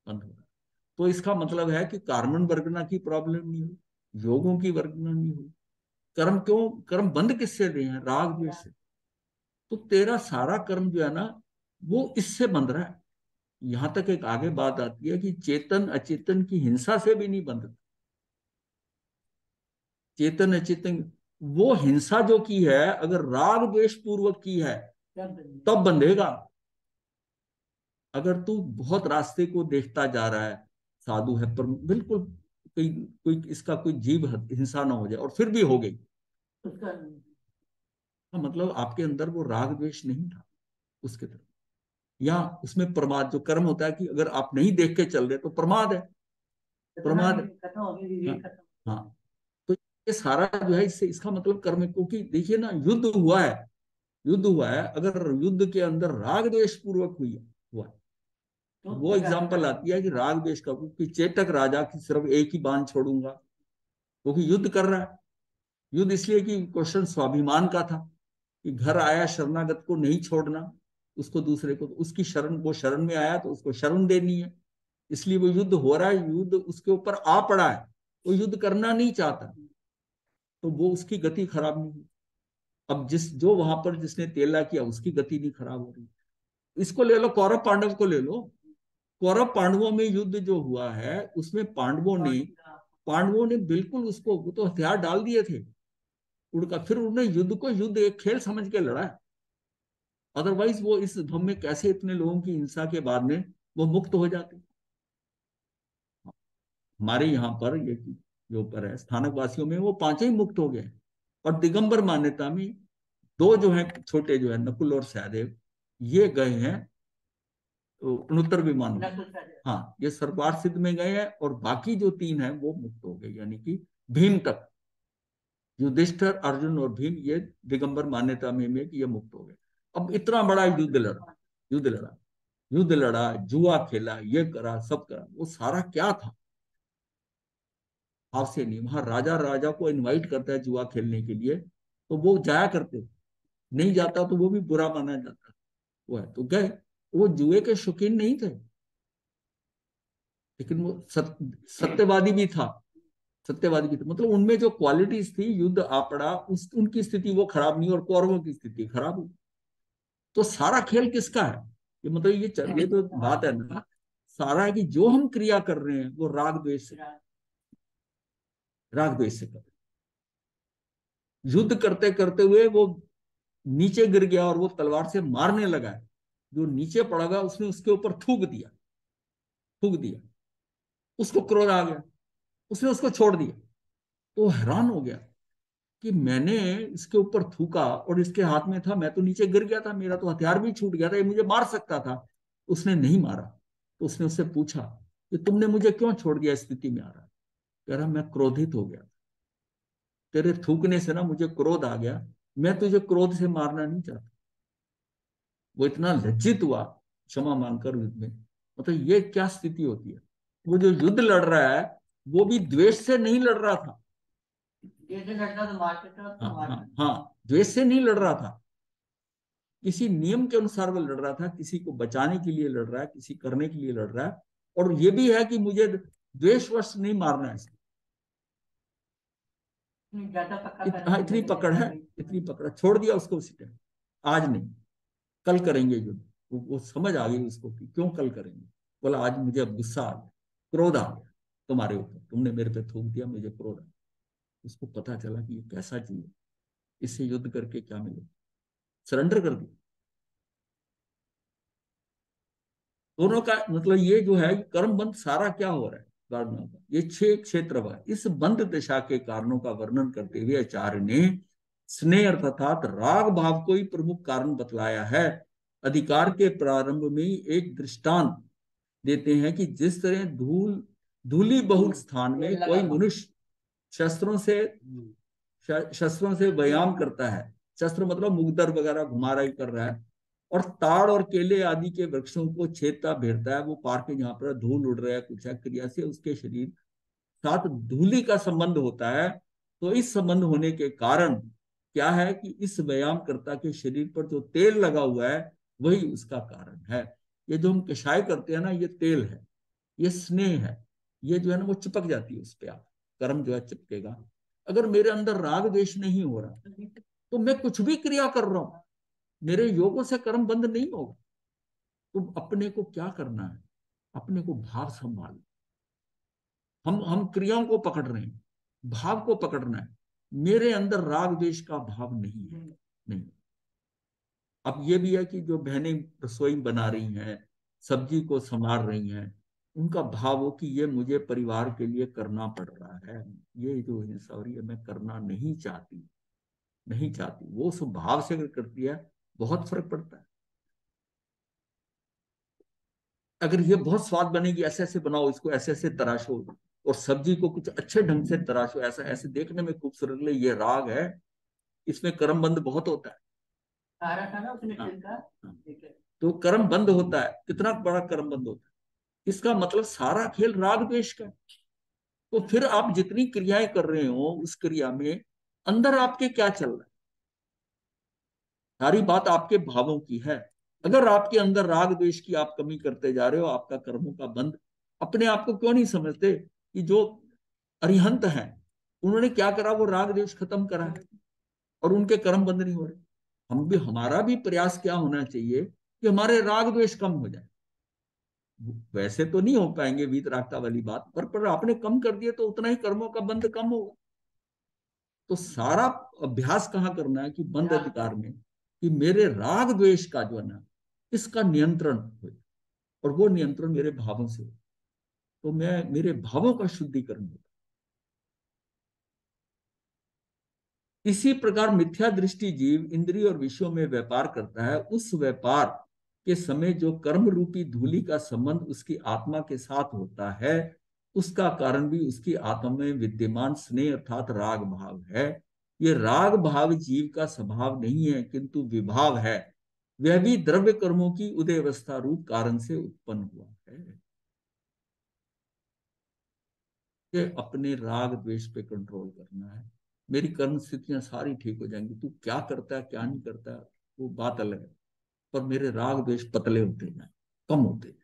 बंद हो रहा। तो इसका मतलब है कि कार्बन वर्गना की प्रॉब्लम नहीं हुई, योगों की वर्गना नहीं हुई। कर्म क्यों, कर्म बंद किससे रहे हैं, राग द्वेष से। तो तेरा सारा कर्म जो है ना वो इससे बंध रहा है। यहां तक एक आगे बात आती है कि चेतन अचेतन की हिंसा से भी नहीं बंधता। चेतन अचेतन, वो हिंसा जो की है अगर राग द्वेष पूर्वक की है तब बंधेगा। अगर तू बहुत रास्ते को देखता जा रहा है, साधु है पर बिल्कुल कोई कोई इसका कोई जीव हिंसा ना हो जाए, और फिर भी हो गई, उसका तो मतलब आपके अंदर वो राग द्वेष नहीं था उसके तरफ, या उसमें प्रमाद जो कर्म होता है कि अगर आप नहीं देख के चल रहे तो प्रमाद है, प्रमाद है। खत्म हो गई, हाँ, विवेक खत्म। हाँ। तो ये सारा जो है इससे इसका मतलब कर्म है, क्योंकि देखिए ना, युद्ध हुआ है, युद्ध हुआ है, अगर युद्ध के अंदर राग द्वेष पूर्वक हुआ है, तो वो एग्जाम्पल आती है कि राग द्वेष का, कि चेतक राजा की सिर्फ एक ही बाण छोड़ूंगा, क्योंकि युद्ध कर रहा है। युद्ध इसलिए कि क्वेश्चन स्वाभिमान का था, कि घर आया शरणागत को नहीं छोड़ना, उसको दूसरे को, उसकी शरण, वो शरण में आया तो उसको शरण देनी है, इसलिए वो युद्ध हो रहा है, युद्ध उसके ऊपर आ पड़ा है, वो युद्ध करना नहीं चाहता, तो वो उसकी गति खराब नहीं हुई। अब जो वहां पर जिसने तेला किया उसकी गति नहीं खराब हो रही। इसको ले लो, कौरव पांडव को ले लो, कौरव पांडवों में युद्ध जो हुआ है उसमें पांडवों ने बिल्कुल उसको, वो तो हथियार डाल दिए थे उड़का, फिर उन्होंने युद्ध को युद्ध एक खेल समझ के लड़ा है। अदरवाइज वो इस धम में कैसे इतने लोगों की हिंसा के बाद में वो मुक्त हो जाते। हमारे यहाँ पर ये जो ऊपर है स्थानक वासियों में वो पांचों ही मुक्त हो गए, और दिगंबर मान्यता में दो जो है छोटे जो है नकुल और सहदेव, ये गए हैं उत्तर विमान में। हाँ, ये सरकार सिद्ध में गए हैं, और बाकी जो तीन है वो मुक्त हो गए, यानी कि भीम तक, युधिष्ठिर अर्जुन और भीम, ये दिगंबर मान्यता में कि ये मुक्त हो गए। अब इतना बड़ा युद्ध लड़ा, युद्ध लड़ा, युद्ध लड़ा, जुआ खेला, ये करा, सब करा, वो सारा क्या था? भाव से नहीं। वहां राजा को इनवाइट करता है जुआ खेलने के लिए, तो वो जाया करते, नहीं जाता तो वो भी बुरा माना जाता, वो है तो गए। वो जुए के शौकीन नहीं थे, लेकिन वो सत्यवादी भी था, सत्यवादी भी था, मतलब उनमें जो क्वालिटीज थी, युद्ध आपड़ा, उनकी स्थिति वो खराब नहीं, और कौरवों की स्थिति खराब हुई। तो सारा खेल किसका है? मतलब ये तो बात है ना, सारा है कि जो हम क्रिया कर रहे हैं वो राग द्वेष से, राग द्वेष से कर रहे हैं। युद्ध करते करते हुए वो नीचे गिर गया और वो तलवार से मारने लगा है, जो नीचे पड़ा गया उसने उसके ऊपर थूक दिया, थूक दिया, उसको क्रोध आ गया, उसने उसको छोड़ दिया। तो हैरान हो गया कि मैंने इसके ऊपर थूका और इसके हाथ में था, मैं तो नीचे गिर गया था, मेरा तो हथियार भी छूट गया था, ये मुझे मार सकता था, उसने नहीं मारा। तो उसने उससे पूछा कि तुमने मुझे क्यों छोड़ दिया, स्थिति में आ रहा है? कह रहा मैं क्रोधित हो गया, तेरे थूकने से ना मुझे क्रोध आ गया, मैं तुझे क्रोध से मारना नहीं चाहता। वो इतना लज्जित हुआ क्षमा मांगकर युद्ध में। मतलब ये क्या स्थिति होती है? वो जो युद्ध लड़ रहा है वो भी द्वेष से नहीं लड़ रहा था। हाँ, हाँ, हाँ, द्वेष से नहीं लड़ रहा था, किसी नियम के अनुसार वो लड़ रहा था, किसी को बचाने के लिए लड़ रहा है, किसी करने के लिए लड़ रहा है। और ये भी है कि मुझे द्वेषवश नहीं मारना है, हाँ, इतनी पकड़ है, इतनी पकड़, छोड़ दिया उसको उसी टाइम। आज नहीं, कल करेंगे युद्ध। वो समझ आ गई उसको कि क्यों कल करेंगे। बोला आज मुझे अब गुस्सा आ गया, क्रोध आ गया तुम्हारे ऊपर, तुमने मेरे पे थूक दिया, मुझे क्रोध आ गया। उसको पता चला कि ये कैसा जीव है, इससे युद्ध करके क्या मिलेगा, सरेंडर कर दिया। दोनों का मतलब ये जो है कर्म बंध सारा क्या हो रहा है कारणों का, ये 6 क्षेत्र हुआ। इस बंध दशा के कारणों का वर्णन करते हुए आचार्य ने स्नेह अर्थात राग भाव को ही प्रमुख कारण बतलाया है। अधिकार के प्रारंभ में ही एक दृष्टांत देते हैं कि जिस तरह धूली बहुल स्थान में कोई मनुष्य शस्त्रों से व्यायाम करता है, शस्त्र मतलब मुगदर वगैरह घुमा रहा कर रहा है, और ताड़ और केले आदि के वृक्षों को छेदता भेड़ता है, वो पार्क में जहां पर धूल उड़ रहा है कुछ क्रिया से उसके शरीर साथ धूली का संबंध होता है। तो इस संबंध होने के कारण क्या है कि इस व्यायामकर्ता के शरीर पर जो तेल लगा हुआ है वही उसका कारण है। ये जो हम कषाय करते हैं ना, ये तेल है, ये स्नेह है, ये जो है ना वो चिपक जाती है उस पर, आप कर्म जो है चिपकेगा। अगर मेरे अंदर राग द्वेष नहीं हो रहा तो मैं कुछ भी क्रिया कर रहा हूं, मेरे योगों से कर्म बंद नहीं होगा। तो अपने को क्या करना है, अपने को भाव संभाल, हम क्रियाओं को पकड़ रहे हैं, भाव को पकड़ना है। मेरे अंदर राग द्वेष का भाव नहीं है, नहीं। अब ये भी है कि जो बहनें रसोई बना रही हैं सब्जी को संवार रही हैं, उनका भाव हो कि ये मुझे परिवार के लिए करना पड़ रहा है, ये जो हिंसा हो रही है मैं करना नहीं चाहती, नहीं चाहती, वो उस भाव से अगर करती है बहुत फर्क पड़ता है। अगर ये बहुत स्वाद बनेगी, ऐसे ऐसे बनाओ इसको, ऐसे ऐसे तराशो, और सब्जी को कुछ अच्छे ढंग से तराशो, ऐसा ऐसे देखने में खूबसूरत लगे, ये राग है, इसमें कर्म बंद बहुत होता है। आ रहा था ना उसने हाँ, तिनका, हाँ। ठीक है। तो कर्म बंद होता है, कितना बड़ा कर्म बंद होता है, इसका मतलब सारा खेल राग द्वेष का है। तो फिर आप जितनी क्रियाएं कर रहे हो उस क्रिया में अंदर आपके क्या चल रहा है, सारी बात आपके भावों की है। अगर आपके अंदर राग द्वेष की आप कमी करते जा रहे हो, आपका कर्मों का बंद, अपने आप को क्यों नहीं समझते कि जो अरिहंत हैं उन्होंने क्या करा, वो राग द्वेष खत्म करा और उनके कर्म बंद नहीं हो रहे। हम भी, हमारा भी प्रयास क्या होना चाहिए कि हमारे राग द्वेष कम हो जाए। वैसे तो नहीं हो पाएंगे वीतरागता वाली बात, पर आपने कम कर दिया तो उतना ही कर्मों का बंध कम होगा। तो सारा अभ्यास कहाँ करना है कि बंध अधिकार में, कि मेरे राग द्वेष का जो है ना, इसका नियंत्रण हो, और वो नियंत्रण मेरे भावों से हो, तो मैं, मेरे भावों का शुद्धिकरण होगा। इसी प्रकार मिथ्या दृष्टि जीव इंद्रिय और विषयों में व्यापार करता है, उस व्यापार के समय जो कर्म रूपी धूलि का संबंध उसकी आत्मा के साथ होता है, उसका कारण भी उसकी आत्मा में विद्यमान स्नेह अर्थात राग भाव है। ये राग भाव जीव का स्वभाव नहीं है किंतु विभाव है, वह भी द्रव्य कर्मों की उदय अवस्था रूप कारण से उत्पन्न हुआ है। ये अपने राग द्वेष पे कंट्रोल करना है। मेरी कर्म स्थितियां सारी ठीक हो जाएंगी, तू क्या करता है क्या नहीं करता है वो बात अलग है, पर मेरे राग द्वेष पतले होते जाए, कम होते जाए,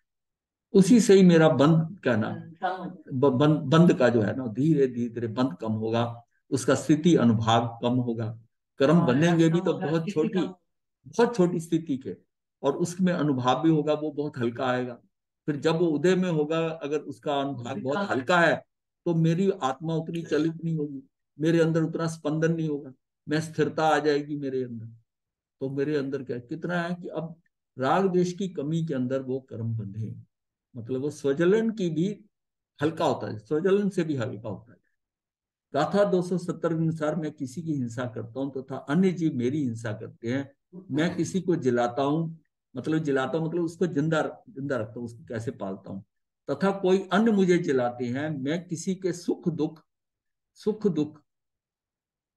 उसी से ही मेरा बंद का ना, बंद का जो है ना, धीरे धीरे बंद कम होगा, उसका स्थिति अनुभाग कम होगा। कर्म बनेंगे भी तो बहुत छोटी स्थिति के, और उसमें अनुभाव भी होगा, वो बहुत हल्का आएगा। फिर जब वो उदय में होगा, अगर उसका अनुभाग बहुत हल्का है तो मेरी आत्मा उतनी चलित नहीं होगी, मेरे अंदर उतना स्पंदन नहीं होगा, मैं स्थिरता आ जाएगी मेरे अंदर। तो मेरे अंदर क्या कितना है कि अब राग द्वेष की कमी के अंदर वो कर्म बंधे, मतलब वो स्वजलन की भी हल्का होता है, स्वजलन से भी हल्का होता है। गाथा 270 के अनुसार मैं किसी की हिंसा करता हूँ तथा अन्य जीव मेरी हिंसा करते हैं, मैं किसी को जिलाता हूँ, मतलब जिलाता हूँ मतलब उसको जिंदा जिंदा रखता हूँ, उसको कैसे पालता हूँ, तथा कोई अन्य मुझे जिलाते हैं, मैं किसी के सुख दुख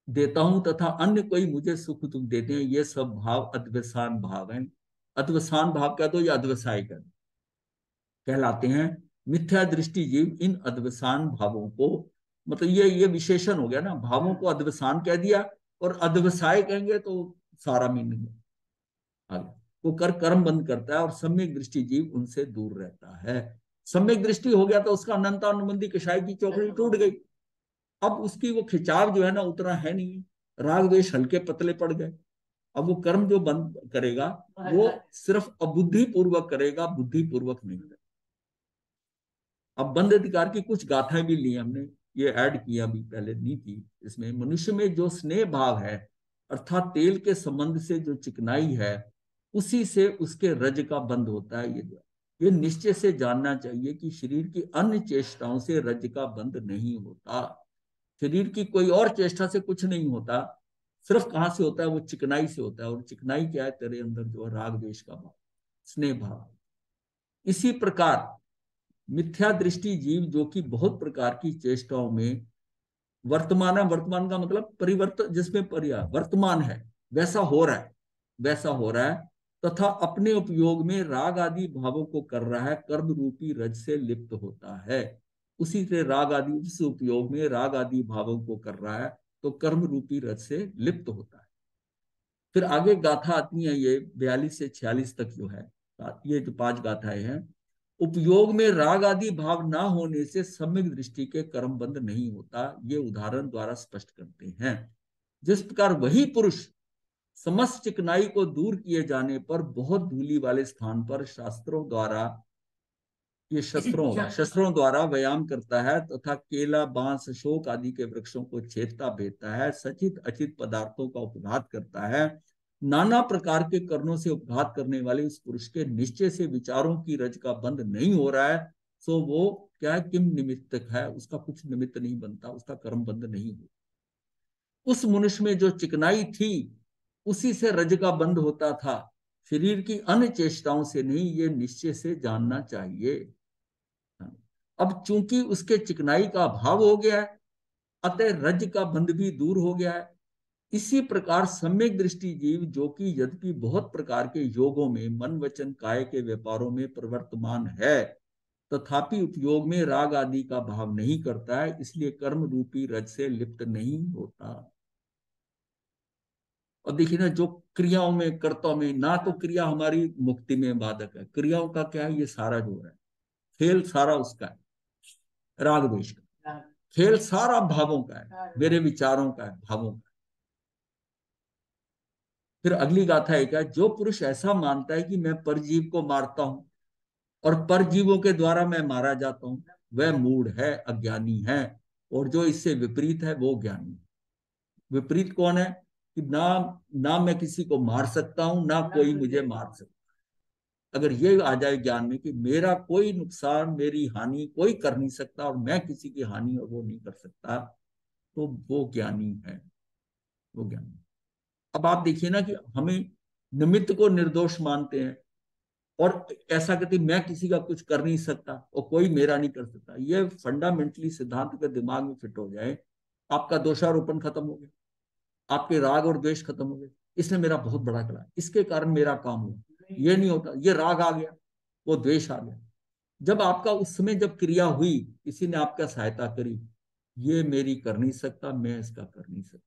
देता हूं तथा अन्य कोई मुझे सुख दुख देते हैं, ये सब भाव अद्वसान भाव हैं। अद्वसान भाव क्या, तो ये अद्वसाय कहलाते हैं। मिथ्या दृष्टि जीव इन अद्वसान भावों को, मतलब ये विशेषण हो गया ना, भावों को अद्वसान कह दिया, और अद्वसाय कहेंगे तो सारा मीनिंग आगे। वो कर्म बंद करता है और सम्यक दृष्टि जीव उनसे दूर रहता है। सम्यक दृष्टि हो गया तो उसका अनंतानुबंधी कषाय की चौकड़ी टूट गई, अब उसकी वो खिंचाव जो है ना उतना है नहीं, राग द्वेष हल्के पतले पड़ गए। अब वो कर्म जो बंद करेगा वो सिर्फ अबुद्धि पूर्वक करेगा, बुद्धि पूर्वक नहीं करेगा। अब बंद अधिकार की कुछ गाथाएं भी ली हमने, ये ऐड किया, अभी पहले नहीं थी इसमें। मनुष्य में जो स्नेह भाव है अर्थात तेल के संबंध से जो चिकनाई है, उसी से उसके रज का बंद होता है। ये निश्चय से जानना चाहिए कि शरीर की अन्य चेष्टाओं से रज का बंद नहीं होता, शरीर की कोई और चेष्टा से कुछ नहीं होता, सिर्फ कहां से होता है, वो चिकनाई से होता है। और चिकनाई क्या है, तेरे अंदर जो राग द्वेष का भाव, स्नेह भाव। इसी प्रकार मिथ्या दृष्टि जीव जो कि बहुत प्रकार की चेष्टाओं में वर्तमान है, वर्तमान का मतलब परिवर्तन, जिसमें वर्तमान है, वैसा हो रहा है, वैसा हो रहा है, तथा अपने उपयोग में राग आदि भावों को कर रहा है, कर्म रूपी रज से लिप्त होता है। उसी से राग आदि, उस उपयोग में राग आदि भावों को कर रहा है तो कर्म रूपी रज से लिप्त होता है। फिर आगे गाथा आती है, ये 42 से 46 तक जो है, ये जो 5 गाथाएं हैं, उपयोग में राग आदि भाव ना होने से सम्यक दृष्टि के कर्म बंध नहीं होता, ये उदाहरण द्वारा स्पष्ट करते हैं। जिस प्रकार वही पुरुष समस्त चिकनाई को दूर किए जाने पर बहुत धूली वाले स्थान पर शस्त्रों द्वारा व्यायाम करता है तथा केला बांस अशोक आदि के वृक्षों को छेदता भेदता है, सचित अचित पदार्थों का उपघात करता है नाना प्रकार के कर्णों से उपघात करने वाले उस पुरुष के निश्चय से विचारों की रज का बंध नहीं हो रहा है, सो वो क्या है, किम निमित्तक है, उसका कुछ निमित्त नहीं बनता, उसका कर्म बंध नहीं हो। उस मनुष्य में जो चिकनाई थी उसी से रज का बंध होता था, शरीर की अन्य चेष्टाओं से नहीं, ये निश्चय से जानना चाहिए। अब चूंकि उसके चिकनाई का अभाव हो गया है, अतः रज का बंध भी दूर हो गया है। इसी प्रकार सम्यक दृष्टि जीव, जो कि यद्यपि बहुत प्रकार के योगों में मन वचन काय के व्यापारों में प्रवर्तमान है, तथापि उपयोग में राग आदि का भाव नहीं करता है, इसलिए कर्म रूपी रज से लिप्त नहीं होता। और देखिए ना, जो क्रियाओं में कर्तव्यों में ना, तो क्रिया हमारी मुक्ति में बाधक है, क्रियाओं का क्या है, ये सारा जो है खेल सारा उसका है, राग द्वेष का खेल सारा भावों का है, मेरे विचारों का है, भावों का। फिर अगली गाथा है क्या, जो पुरुष ऐसा मानता है कि मैं परजीव को मारता हूं और परजीवों के द्वारा मैं मारा जाता हूं, वह मूढ़ है, अज्ञानी है। और जो इससे विपरीत है वो ज्ञानी। विपरीत कौन है कि ना ना मैं किसी को मार सकता हूं, ना कोई मुझे मार सकता। अगर ये आ जाए ज्ञान में कि मेरा कोई नुकसान, मेरी हानि कोई कर नहीं सकता और मैं किसी की हानि और वो नहीं कर सकता, तो वो ज्ञानी है, वो ज्ञानी। अब आप देखिए ना कि हमें निमित्त को निर्दोष मानते हैं और ऐसा कहते मैं किसी का कुछ कर नहीं सकता और कोई मेरा नहीं कर सकता। ये फंडामेंटली सिद्धांत के दिमाग में फिट हो जाए, आपका दोषारोपण खत्म हो गया, आपके राग और द्वेष खत्म हो गए। इसने मेरा बहुत बड़ा करा, इसके कारण मेरा काम हुआ, ये नहीं होता। ये राग आ गया, वो द्वेष आ गया। जब आपका उस समय जब क्रिया हुई, किसी ने आपका सहायता करी, ये मेरी कर नहीं सकता, मैं इसका कर नहीं सकता,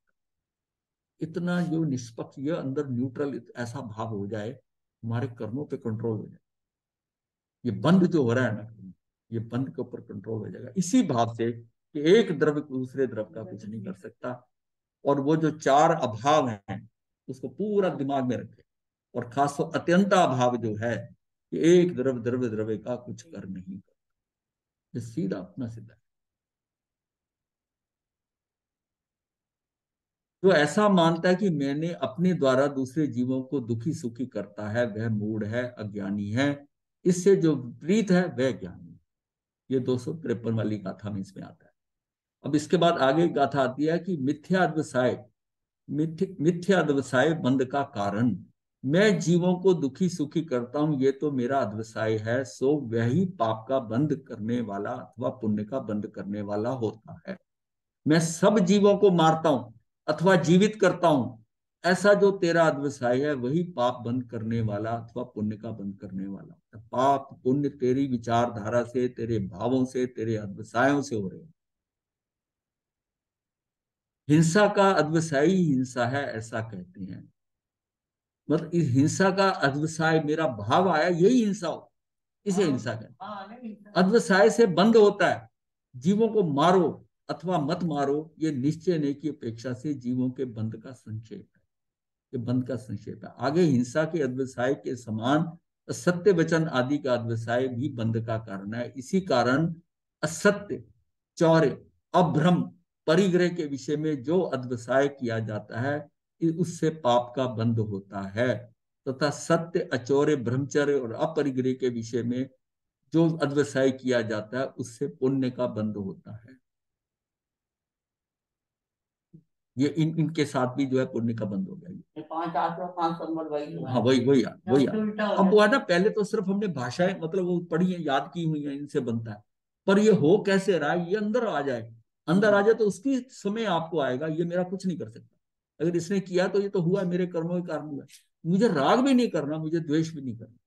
इतना जो निष्पक्ष, ये अंदर न्यूट्रल ऐसा भाव हो जाए, हमारे कर्मों पे कंट्रोल हो जाए। ये बंद जो हो रहा है ना, ये बंद के ऊपर कंट्रोल हो जाएगा, इसी भाव से कि एक द्रव्य दूसरे द्रव्य का कुछ नहीं कर सकता। और वो जो चार अभाव हैं उसको पूरा दिमाग में रखे, और खासतौर अत्यंत अभाव जो है कि एक द्रव्य द्रव्य द्रव्य का कुछ कर नहीं करता, ये सीधा अपना सीधा। जो ऐसा मानता है कि मैंने अपने द्वारा दूसरे जीवों को दुखी सुखी करता है, वह मूढ़ है, अज्ञानी है। इससे जो विपरीत है वह ज्ञानी। ये 253 वाली गाथा में इसमें आता है। अब इसके बाद आगे गाथा आती है कि मिथ्या अध्यवसाय बंध का कारण, मैं जीवों को दुखी सुखी करता हूं, ये तो मेरा अध्यवसाय है, सो वही पाप का बंध करने वाला अथवा पुण्य का बंध करने वाला होता है। मैं सब जीवों को मारता हूं अथवा जीवित करता हूं, ऐसा जो तेरा अध्यवसाय है वही पाप बंद करने वाला अथवा पुण्य का बंद करने वाला। पाप पुण्य तेरी विचारधारा से, तेरे भावों से, तेरे अध्यवसायों से हो रहे हैं। हिंसा का अध्यवसाय ही हिंसा है, ऐसा कहते हैं। मतलब इस हिंसा का अध्यवसाय, मेरा भाव आया, यही हिंसा हो, इसे हिंसा कहते। अध्यवसाय से बंद होता है, जीवों को मारो अथवा मत मारो, ये निश्चय नहीं की अपेक्षा से जीवों के बंध का संक्षेप है। ये बंध का संक्षेप है। आगे हिंसा के अध्यवसाय के समान असत्य वचन आदि का अध्यवसाय भी बंध का कारण है। इसी कारण असत्य, चौर्य, अभ्रम, परिग्रह के विषय में जो अध्यवसाय किया जाता है, उससे पाप का बंध होता है, तथा सत्य, अचौर्य, ब्रह्मचर्य और अपरिग्रह के विषय में जो अध्यवसाय किया जाता है, उससे पुण्य का बंध होता है। ये इनके साथ भी जो है पुण्य का बंद हो गया। 5 8 5 वही। हाँ वही वही वही। अब वो है ना, पहले तो सिर्फ हमने भाषाएं मतलब वो पढ़ी है, याद की हुई है, इनसे बनता है। पर ये हो कैसे रहा है, ये अंदर आ जाए, अंदर आ जाए तो उसकी समय आपको आएगा, ये मेरा कुछ नहीं कर सकता। अगर इसने किया तो ये तो हुआ, मेरे कर्मों के कारण हुआ। मुझे राग भी नहीं करना, मुझे द्वेष भी नहीं करना।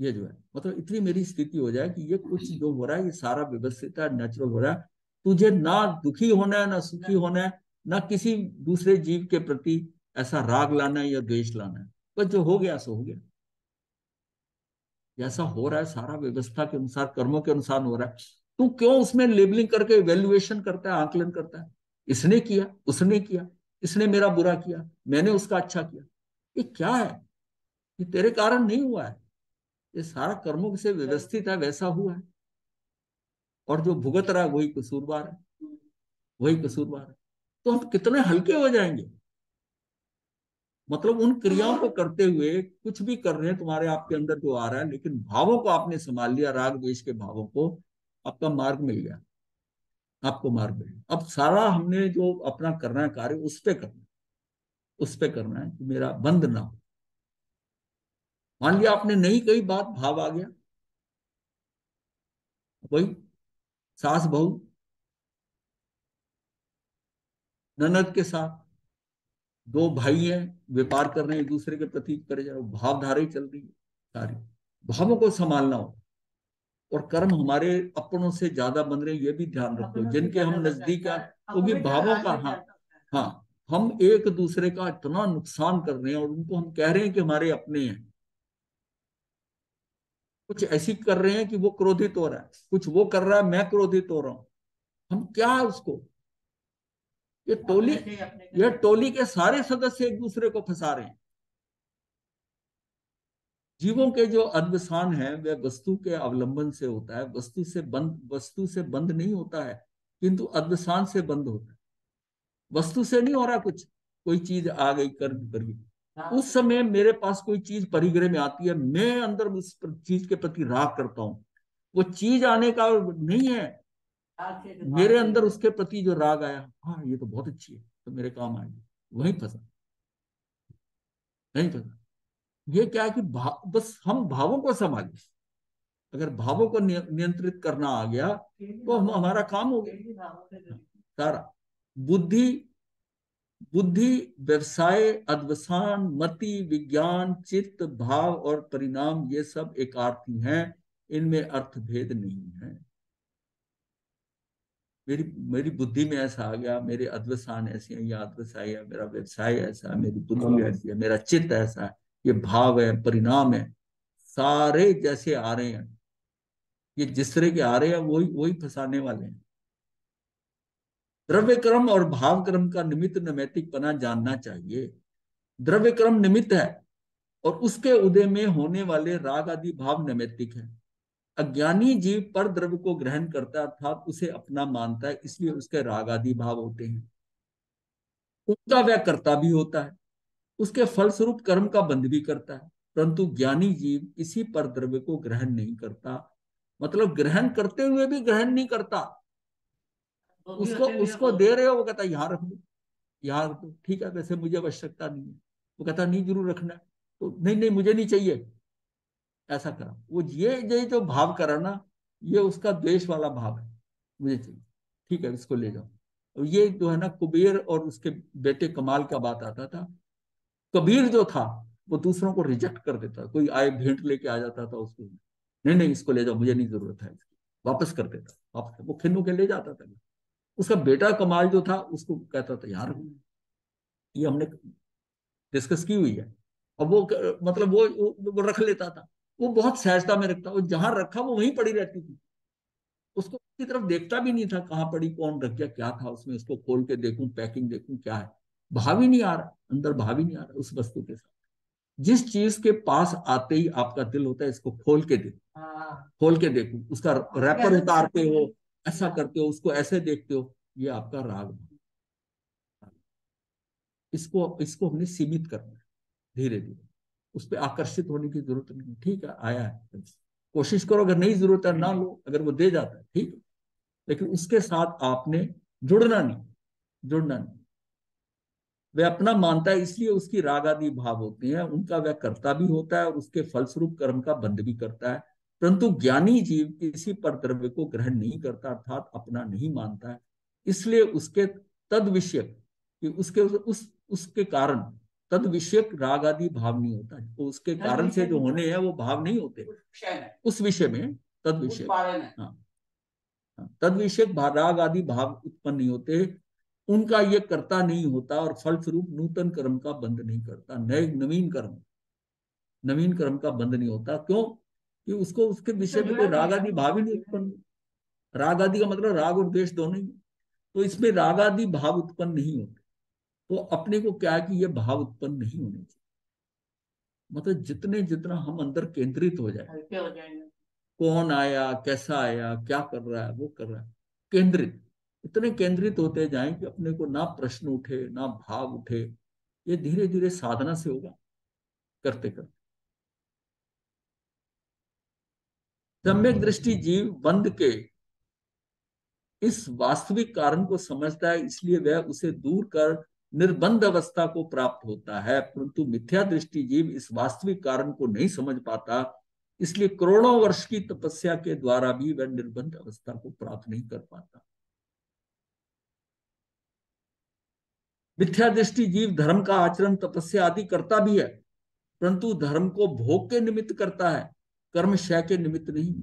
ये जो है मतलब इतनी मेरी स्थिति हो जाए कि ये कुछ जो हो रहा है ये सारा व्यवस्थित है, नेचुरल हो रहा है। तुझे ना दुखी होना है, ना सुखी होना है, ना किसी दूसरे जीव के प्रति ऐसा राग लाना है या द्वेष लाना है। बस जो हो गया सो हो गया। जैसा हो रहा है सारा व्यवस्था के अनुसार, कर्मों के अनुसार हो रहा है। तू क्यों उसमें लेबलिंग करके इवेल्युएशन करता है, आकलन करता है, इसने किया, उसने किया, इसने मेरा बुरा किया, मैंने उसका अच्छा किया। ये क्या है? ये तेरे कारण नहीं हुआ है, ये सारा कर्मों से व्यवस्थित है, वैसा हुआ है। और जो भुगत रहा है वही कसूरवार है, वही कसूरवार है। तो हम कितने हल्के हो जाएंगे। मतलब उन क्रियाओं को करते हुए कुछ भी कर रहे हैं तुम्हारे आपके अंदर जो आ रहा है, लेकिन भावों को आपने संभाल लिया, राग द्वेष के भावों को, आपका मार्ग मिल गया, आपको मार्ग मिल गया। अब सारा हमने जो अपना करना है कार्य उस पे करना है, उस पे करना है कि मेरा बंद ना हो। मान लिया आपने नहीं कही बात, भाव आ गया, वही सास बहू ननद के साथ, दो भाई हैं व्यापार कर रहे हैं एक दूसरे के प्रति, करे जा रहे हो, भावधारा ही चल रही है सारी, भावों को संभालना हो। और कर्म हमारे अपनों से ज्यादा बन रहे हैं, ये भी ध्यान रखो, जिनके हम नजदीक हैं, क्योंकि भावों का, हाँ हाँ, हम एक दूसरे का इतना नुकसान कर रहे हैं और उनको हम कह रहे हैं कि हमारे अपने हैं। कुछ ऐसी कर रहे हैं कि वो क्रोधित हो रहा है, कुछ वो कर रहा है मैं क्रोधित हो रहा हूं, हम क्या उसको, ये टोली के सारे सदस्य एक दूसरे को फंसा रहे हैं। जीवों के जो अव्यसान है वह वस्तु के अवलंबन से होता है, वस्तु से बंद नहीं होता है, किंतु अव्यसान से बंद होता है। वस्तु से नहीं हो रहा कुछ, कोई चीज आ गई कर गई, उस समय मेरे पास कोई चीज परिग्रह में आती है, मैं अंदर उस चीज के प्रति राग करता हूं, वो चीज आने का नहीं है, मेरे अंदर उसके प्रति जो राग आया, हाँ ये तो बहुत अच्छी है तो मेरे काम आएगी, वहीं फंसा, नहीं फंसा। ये क्या है कि बस हम भावों को संभालें, अगर भावों को नियंत्रित करना आ गया तो हमारा काम हो गया सारा। बुद्धि बुद्धि व्यवसाय अध्वसान मति विज्ञान चित्त भाव और परिणाम, ये सब एकार्थी हैं, इनमें अर्थ भेद नहीं है। मेरी मेरी बुद्धि में ऐसा आ गया, मेरे अध्वसान ऐसे हैं, या अध्वसाय है, मेरा व्यवसाय ऐसा है, मेरी बुद्धि ऐसी है, मेरा चित्त ऐसा है, ये भाव है परिणाम है, सारे जैसे आ रहे हैं, ये जिस तरह के आ रहे हैं वही वही फंसाने वाले हैं। द्रव्य क्रम और भाव क्रम का निमित्त नैमित्तिकपना जानना चाहिए। द्रव्य क्रम निमित्त है और उसके उदय में होने वाले राग आदि भाव नैमित्तिक है। अज्ञानी जीव पर द्रव्य को ग्रहण करता है, अर्थात उसे अपना मानता है, इसलिए उसके राग आदि भाव होते हैं, उनका वह कर्ता भी होता है, उसके फलस्वरूप कर्म का बंध भी करता है। परंतु ज्ञानी जीव इसी पर द्रव्य को ग्रहण नहीं करता, मतलब ग्रहण करते हुए भी ग्रहण नहीं करता, उसको उसको दे रहे हो, वो कहता है यहाँ रख दो, यहाँ रख दो, ठीक है वैसे मुझे आवश्यकता नहीं है, वो कहता नहीं जरूर रखना है, तो नहीं नहीं मुझे नहीं चाहिए, ऐसा करा। वो ये जो भाव करा ना, ये उसका द्वेष वाला भाव है, मुझे चाहिए, ठीक है इसको ले जाओ। और ये जो है ना, कुबेर और उसके बेटे कमाल का बात आता था, कबीर जो था वो दूसरों को रिजेक्ट कर देता, कोई आए भेंट लेके आ जाता था उसको, नहीं नहीं इसको ले जाओ मुझे नहीं जरूरत है इसकी, वापस कर देता, वापस वो खिन के ले जाता था। उसका बेटा कमाल जो था उसको कहता था यार, ये हमने डिस्कस की हुई है, और वो मतलब वो रख लेता था, वो बहुत सहजता में रखता, वो जहां रखा वो वहीं पड़ी रहती थी, उसको की तरफ देखता भी नहीं था कहाँ पड़ी, कौन रख गया, क्या था उसमें, उसको खोल के देखूं, पैकिंग देखूं क्या है, भाव ही नहीं आ रहा अंदर, भाव ही नहीं आ रहा उस वस्तु के साथ। जिस चीज के पास आते ही आपका दिल होता है इसको खोल के देखो, खोल के देखो, उसका रैपर उतारते हो, ऐसा करते हो, उसको ऐसे देखते हो, ये आपका राग है। इसको इसको हमने सीमित करना है धीरे धीरे, उस पर आकर्षित होने की जरूरत नहीं, ठीक है आया है कोशिश करो, अगर नहीं जरूरत है ना लो, अगर वो दे जाता है ठीक है, लेकिन उसके साथ आपने जुड़ना नहीं, जुड़ना नहीं। वह अपना मानता है इसलिए उसकी राग आदि भाव होते हैं, उनका वह कर्ता भी होता है और उसके फलस्वरूप कर्म का बंध भी करता है। परंतु ज्ञानी जीव किसी पर द्रव्य को ग्रहण नहीं करता, अर्थात अपना नहीं मानता है, इसलिए उसके तद विषयक कि उसके कारण तद विषयक राग आदि भाव नहीं होता, तो उसके कारण से जो होने हैं वो भाव नहीं होते, उस विषय में तद विषय, हाँ तद विषय राग आदि भाव उत्पन्न नहीं होते, उनका ये कर्ता नहीं होता और फलस्वरूप नूतन कर्म का बंध नहीं करता, नए नवीन कर्म का बंध नहीं होता। क्यों? कि उसको उसके विषय में कोई राग आदि भाव ही नहीं उत्पन्न, राग आदि का मतलब राग और द्वेष दोनों ही, तो इसमें राग आदि भाव उत्पन्न नहीं होते, तो अपने को क्या है कि ये भाव उत्पन्न नहीं होने चाहिए। मतलब जितने जितना हम अंदर केंद्रित हो जाए, कौन आया कैसा आया क्या कर रहा है वो कर रहा है, केंद्रित, इतने केंद्रित होते जाएं कि अपने को ना प्रश्न उठे ना भाव उठे, ये धीरे धीरे साधना से होगा, करते करते। सम्यक दृष्टि जीव बंध के इस वास्तविक कारण को समझता है, इसलिए वह उसे दूर कर निर्बंध अवस्था को प्राप्त होता है। परंतु मिथ्या दृष्टि जीव इस वास्तविक कारण को नहीं समझ पाता, इसलिए करोड़ों वर्ष की तपस्या के द्वारा भी वह निर्बंध अवस्था को प्राप्त नहीं कर पाता। मिथ्या दृष्टि जीव धर्म का आचरण तपस्या आदि करता भी है, परंतु धर्म को भोग के निमित्त करता है, कर्म क्षय के निमित्त नहीं।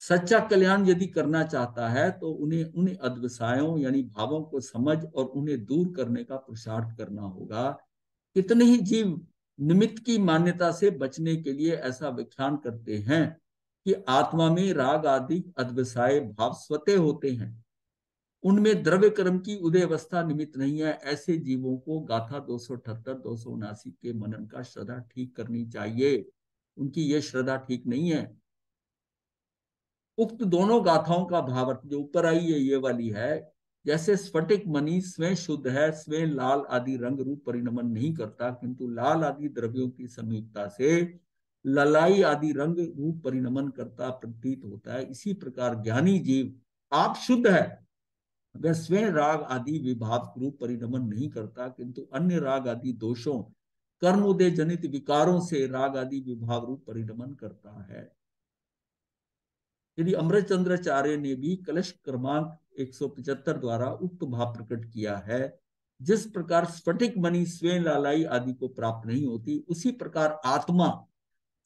सच्चा कल्याण यदि करना चाहता है तो उन्हें उन अद्वसायों यानी भावों को समझ और उन्हें दूर करने का पुरुषार्थ करना होगा। कितने ही जीव निमित्त की मान्यता से बचने के लिए ऐसा व्याख्यान करते हैं कि आत्मा में राग आदि अद्वसाय भाव स्वतः होते हैं, उनमें द्रव्य कर्म की उदय अवस्था निमित्त नहीं है। ऐसे जीवों को गाथा 278 279 के मनन का श्रद्धा ठीक करनी चाहिए। उनकी ये श्रद्धा ठीक नहीं है। उक्त दोनों गाथाओं का भावार्थ जो ऊपर आई है ये वाली है, जैसे स्फटिक मणि स्वयं शुद्ध है, स्वयं लाल आदि रंग रूप परिणमन नहीं करता, किंतु लाल आदि द्रव्यों की संयुक्ता से ललाई आदि रंग रूप परिणमन करता प्रतीत होता है। इसी प्रकार ज्ञानी जीव आप शुद्ध है, वह स्वयं राग आदि विभाव रूप परिणमन नहीं करता, किंतु अन्य राग आदि दोषों कर्म उदय जनित विकारों से राग आदि विभाव रूप परिणमन करता है। यदि अमृतचंद्राचार्य ने भी कलश क्रमांक 175 द्वारा उक्त भाव प्रकट किया है, जिस प्रकार स्फटिक मणि स्वयं लालाई आदि को प्राप्त नहीं होती, उसी प्रकार आत्मा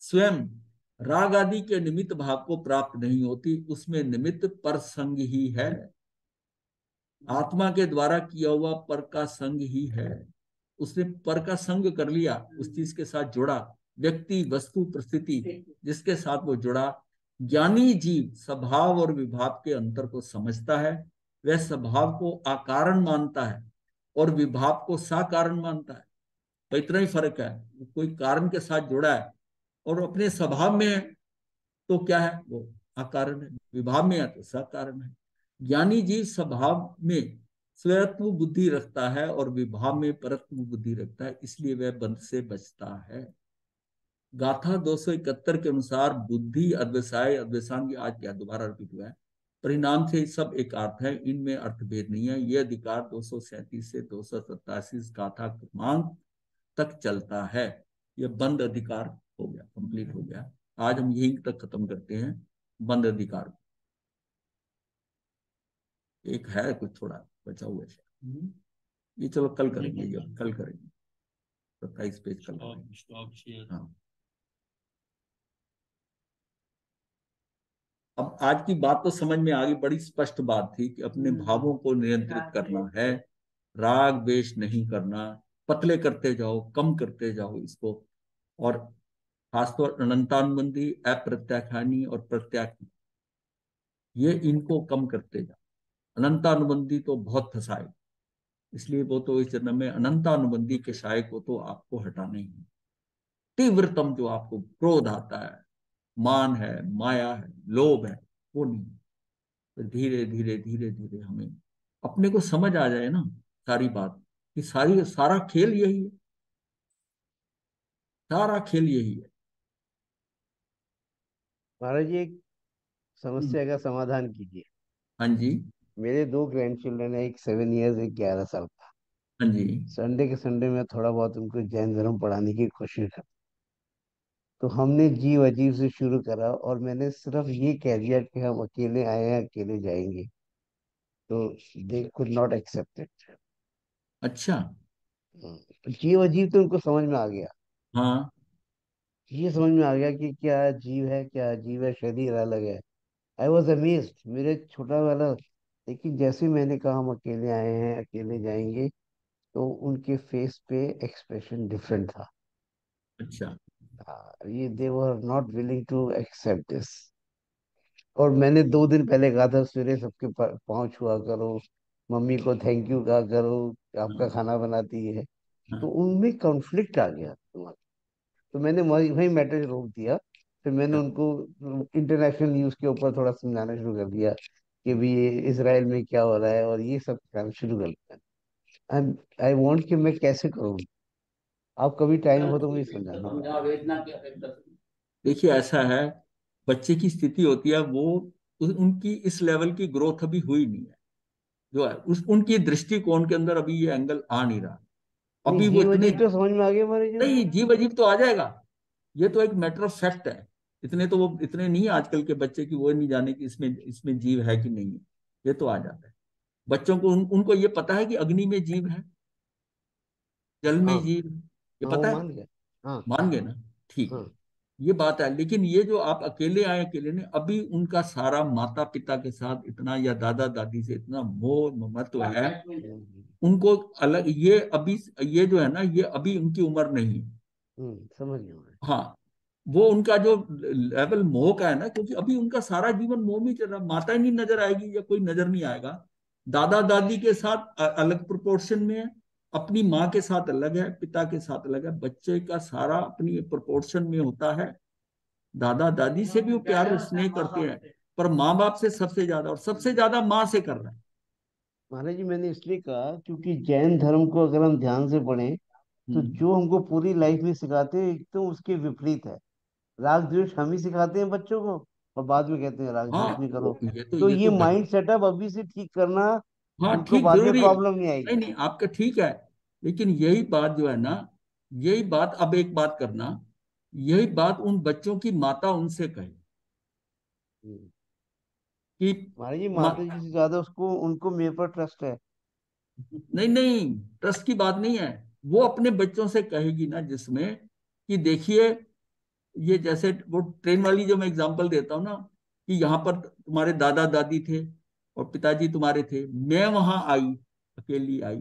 स्वयं राग आदि के निमित्त भाव को प्राप्त नहीं होती, उसमें निमित्त पर संग ही है। आत्मा के द्वारा किया हुआ पर का संग ही है। उसने पर का संग कर लिया, उस चीज के साथ जुड़ा, व्यक्ति वस्तु परिस्थिति जिसके साथ वो जुड़ा। ज्ञानी जीव स्वभाव और विभाव के अंतर को समझता है, वह स्वभाव को अकारण मानता है और विभाव को साकारण मानता है। तो इतना ही फर्क है, कोई कारण के साथ जुड़ा है और अपने स्वभाव में है तो क्या है, वो अकारण है, विभाव में है तो साकारण है। ज्ञानी जीव स्वभाव में स्वयत्व बुद्धि रखता है और विभाव में परत्व बुद्धि रखता है, इसलिए वह बंध से बचता है। गाथा 271 के अनुसार बुद्धि अद्वसाय अद्वैसांग आज क्या दोबारा रिपीट हुआ है, परिणाम से सब एक अर्थ है, इनमें अर्थभेद नहीं है। यह अधिकार 237 से 287 गाथा क्रमांक तक चलता है। यह बंद अधिकार हो गया, कंप्लीट हो गया। आज हम यहीं तक खत्म करते हैं बंद अधिकार। एक है कुछ थोड़ा बचा हुआ है, ये चलो कल करेंगे, ये कल करेंगे 27 पेज कल करेंगे। हाँ, अब आज की बात तो समझ में आ गई, बड़ी स्पष्ट बात थी कि अपने भावों को नियंत्रित करना है, राग द्वेष नहीं करना, पतले करते जाओ, कम करते जाओ इसको। और खासतौर अनंतानुबंधी, अप्रत्याख्यानी और प्रत्याख्यानी, ये इनको कम करते जाओ। अनंतानुबंधी तो बहुत फंसाए, इसलिए वो तो इस जन्म में अनंतानुबंधी के साय को तो आपको हटाना ही है। तीव्रतम जो आपको क्रोध आता है, मान है, माया है, लोभ है, वो नहीं। तो धीरे धीरे धीरे धीरे हमें अपने को समझ आ जाए ना सारी बात, कि सारा खेल यही है, सारा खेल यही है। महाराज जी, एक समस्या का समाधान कीजिए। हाँ जी। मेरे दो ग्रैंड चिल्ड्रन है, एक 7 इयर्स, एक 11 साल का। हाँ जी। संडे के संडे में थोड़ा बहुत उनको जैन धर्म पढ़ाने की कोशिश कर, तो हमने जीव अजीब से शुरू करा और मैंने सिर्फ ये कह दिया कि हम अकेले आए हैं, अकेले जाएंगे, तो they could not accept it. अच्छा। जीव अजीब तो उनको समझ में आ गया। हाँ। ये समझ में आ गया कि क्या जीव है, क्या अजीब है, शरीर अलग है। आई वॉज अमेज्ड, मेरे छोटा वाला। लेकिन जैसे मैंने कहा हम अकेले आए हैं, अकेले जाएंगे, तो उनके फेस पे एक्सप्रेशन डिफरेंट था। अच्छा। ये they were not willing to accept this. और मैंने 2 दिन पहले कहा था सवेरे सबके पाँव छुआ करो, मम्मी को थैंक यू कहा करो, आपका हाँ। खाना बनाती है। तो हाँ। उनमें कॉन्फ्लिक्ट आ गया दिमाग। तो मैंने वही वही मैटर रोक दिया। फिर मैंने उनको इंटरनेशनल न्यूज के ऊपर थोड़ा समझाना शुरू कर दिया कि भी ये इसराइल में क्या हो रहा है, और ये सब काम शुरू कर दिया। आई वांट कि मैं कैसे करूँ। आप कभी टाइम हो तो मुझे समझाना। समझा वेदना क्या है देखिए ऐसा है, बच्चे की स्थिति होती है वो उनकी इस लेवल की ग्रोथ अभी हुई नहीं है, जो है उस उनकी दृष्टिकोण के अंदर अभी ये एंगल आ नहीं रहा। नहीं, अभी वो जीव इतने, अजीब तो समझ में आ गया हमारे जी। नहीं जीव अजीब तो आ जाएगा, ये तो एक मैटर ऑफ फैक्ट है। इतने तो वो इतने नहीं है आजकल के बच्चे की वो नहीं जाने कि इसमें इसमें जीव है कि नहीं है, ये तो आ जाता है। बच्चों को उनको ये पता है कि अग्नि में जीव है, जल में हाँ जीव है, ये हाँ, वो पता है। मान गया। हाँ मान गए ना, ठीक है। हाँ। ये बात है, लेकिन ये जो आप अकेले आए, अकेले ने अभी उनका सारा माता पिता के साथ इतना या दादा दादी से इतना मोह ममत्व है, उनको अलग ये अभी, ये जो है ना ये अभी उनकी उम्र नहीं है। समझ गया मैं। हाँ, वो उनका जो लेवल मोह का है ना, क्योंकि अभी उनका सारा जीवन मोह में चल रहा, माता ही नहीं नजर आएगी या कोई नजर नहीं आएगा, दादा दादी के साथ अलग प्रोपोर्शन में है, अपनी माँ के साथ अलग है, पिता के साथ अलग है, बच्चे का सारा अपनी प्रोपोर्शन में होता है। दादा दादी से भी वो प्यार स्नेह करते हैं, पर माँ बाप से सबसे ज्यादा, और सबसे ज्यादा माँ से कर रहा है। महाराज जी, मैंने इसलिए कहा क्योंकि जैन धर्म को अगर हम ध्यान से पढ़ें तो हम्म। जो हमको पूरी लाइफ में सिखाते हैं एकदम उसके विपरीत है। राग द्वेष हम ही सिखाते हैं बच्चों को, और बाद में कहते हैं राग हाँ, द्वेष नहीं करो। तो ये ये तो माइंड सेटअप अभी से ठीक करना, हाँ उनको ठीक, बाद में जरूरी है। प्रॉब्लम नहीं नहीं आएगी। नहीं, आपका ठीक है, लेकिन यही बात जो है ना, यही बात अब एक बात करना, यही बात उन बच्चों की माता उनसे कहे हम्म। कि महाराज जी, मा, माता जी से ज्यादा उसको उनको मेरे पर ट्रस्ट है। नहीं नहीं, ट्रस्ट की बात नहीं है, वो अपने बच्चों से कहेगी ना, जिसमें कि देखिए, ये जैसे वो ट्रेन वाली जो मैं एग्जांपल देता हूँ ना, कि यहाँ पर तुम्हारे दादा दादी थे और पिताजी तुम्हारे थे, मैं वहां आई, अकेली आई,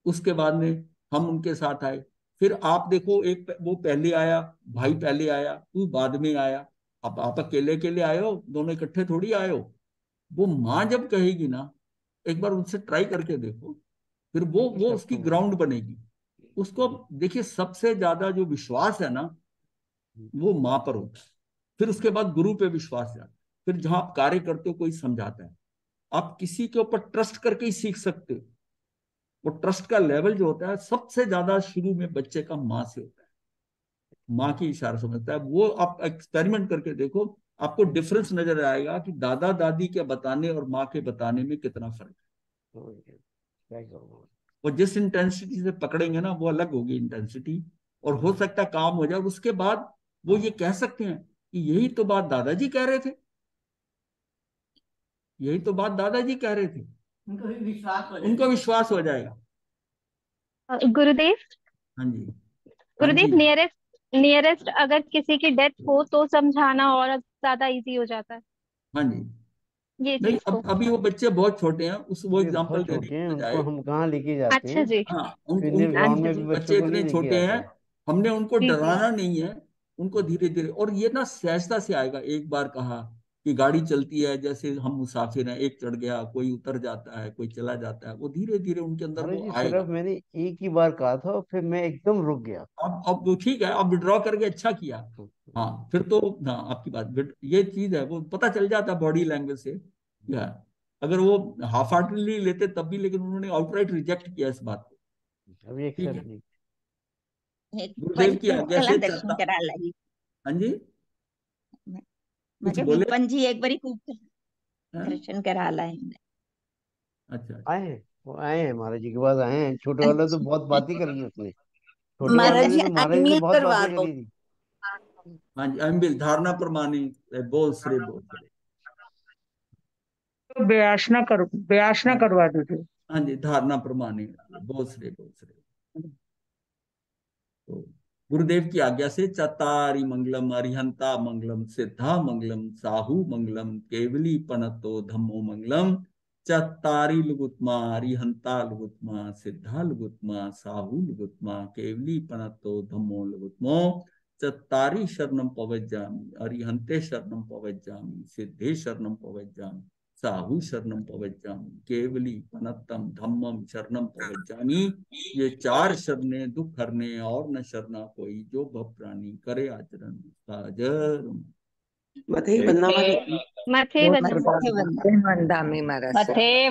उसके बाद में हम उनके साथ आए, फिर आप देखो एक वो पहले आया, भाई पहले आया, तू बाद में आया, अब आप अकेले अकेले आए हो, दोनों इकट्ठे थोड़ी आए हो। वो माँ जब कहेगी ना, एक बार उनसे ट्राई करके देखो, फिर वो उसकी करता हूँ। ग्राउंड बनेगी। उसको देखिए, सबसे ज्यादा जो विश्वास है ना, वो माँ पर होता है, फिर उसके बाद गुरु पे विश्वास जाता है, फिर जहां आप कार्य करते हो कोई समझाता है, आप किसी के ऊपर ट्रस्ट करके ही सीख सकते हो। वो ट्रस्ट का लेवल जो होता है सबसे ज्यादा शुरू में बच्चे का माँ से होता है, माँ की इशारा समझता है वो। आप एक्सपेरिमेंट करके देखो, आपको डिफरेंस नजर आएगा कि दादा दादी के बताने और माँ के बताने में कितना फर्क है। समझ गया। क्या करूँगा। वो जिस इंटेंसिटी से पकड़ेंगे ना, वो अलग होगी इंटेंसिटी, और हो सकता है काम हो जाए, और उसके बाद वो ये कह सकते हैं कि यही तो बात दादाजी कह रहे थे, यही तो बात दादाजी कह रहे थे, उनको भी विश्वास हो उनको जाए। विश्वास हो जाएगा। गुरुदेव, हाँ जी, हाँ जी, गुरुदेव, नियरेस्ट नियरेस्ट अगर किसी की डेथ हो तो समझाना और ज्यादा इजी हो जाता है हाँ जी। ये नहीं, चीज अब को। अभी वो बच्चे बहुत छोटे हैं, उस वो वे एग्जांपल बहुत देने छोटे हैं, की उनको बजाय, हम कहाँ लेके जाते अच्छा हैं। जी। हाँ उनको फिटनेस ग्राउंड अच्छा में जी। भी बच्चों बच्चे को नहीं इतने लेके छोटे जाते हैं, हैं। हमने उनको जी जी। डराना नहीं है, उनको धीरे धीरे, और ये ना सहजता से आएगा। एक बार कहा कि गाड़ी चलती है, जैसे हम मुसाफिर हैं, एक चढ़ गया, कोई उतर जाता है, कोई चला जाता है, वो धीरे धीरे उनके अंदर महाराज वो जी, सिर्फ आएगा। मैंने एक ही बार कहा था और फिर मैं एकदम रुक गया। अब वो ठीक है, अब विड्रॉ करके अच्छा किया। हाँ फिर तो, हाँ आपकी बात ये चीज है, वो पता चल जाता है बॉडी लैंग्वेज से, या अगर वो हाफ हार्टेडली लेते तब भी, लेकिन उन्होंने आउटराइट रिजेक्ट किया इस बात को। अभी ठीक एक्सेप्ट है, नहीं। एक गुरुदेव बारी की खूब आज्ञा कला से दर्शन चलता। करा लाई। हाँ जी, कुछ मगे बोले। विपन जी एक बारी खूब हाँ? दर्शन करा लाए। अच्छा अच्छा। आए हैं, वो आए हैं महाराज जी के पास आए हैं। छोटे वाला तो बहुत अच्छा। बातें करी है उसने। छोटे वाले महाराज ने जी तो महाराज जी से अनम्यूट बहुत करवा बातें दो। करी थी। हाँ जी, अम्बिल धारणा प्रमाणी, बोल श्री बोल श्री। ब्यास ना करवा दीजिए। हाँ जी, धारणा प्रमाणी, बोल श्री बोल श्री। तो गुरुदेव की आज्ञा से चतारी मंगलम अरिहंता मंगलम सिद्धा मंगलम साहू मंगलम केवली पनतो धम्मो मंगलम। चतारी लुगुत्मा अरिहंता लुगुत्मा सिद्धा लुगुत्मा साहू लुगुत्मा केवली पनतो धम्मो लुगुत्मो। चतारी शरणम पवज्जामि अरिहंते शरणम पवज्जामि सिद्धे शरणम पवज्जामि साहू शरणम पवज्जामि केवली पनत्तम धम्मम शरणम पवज्जामि। ये चार शरणें दुख हरने और न शरणा कोई, जो भव प्राणी करे आचरण साजर। मथे वंदना मारे। मथे बहुत वंदना। कृपा मथे वंदन। वंदा में महाराज। मथे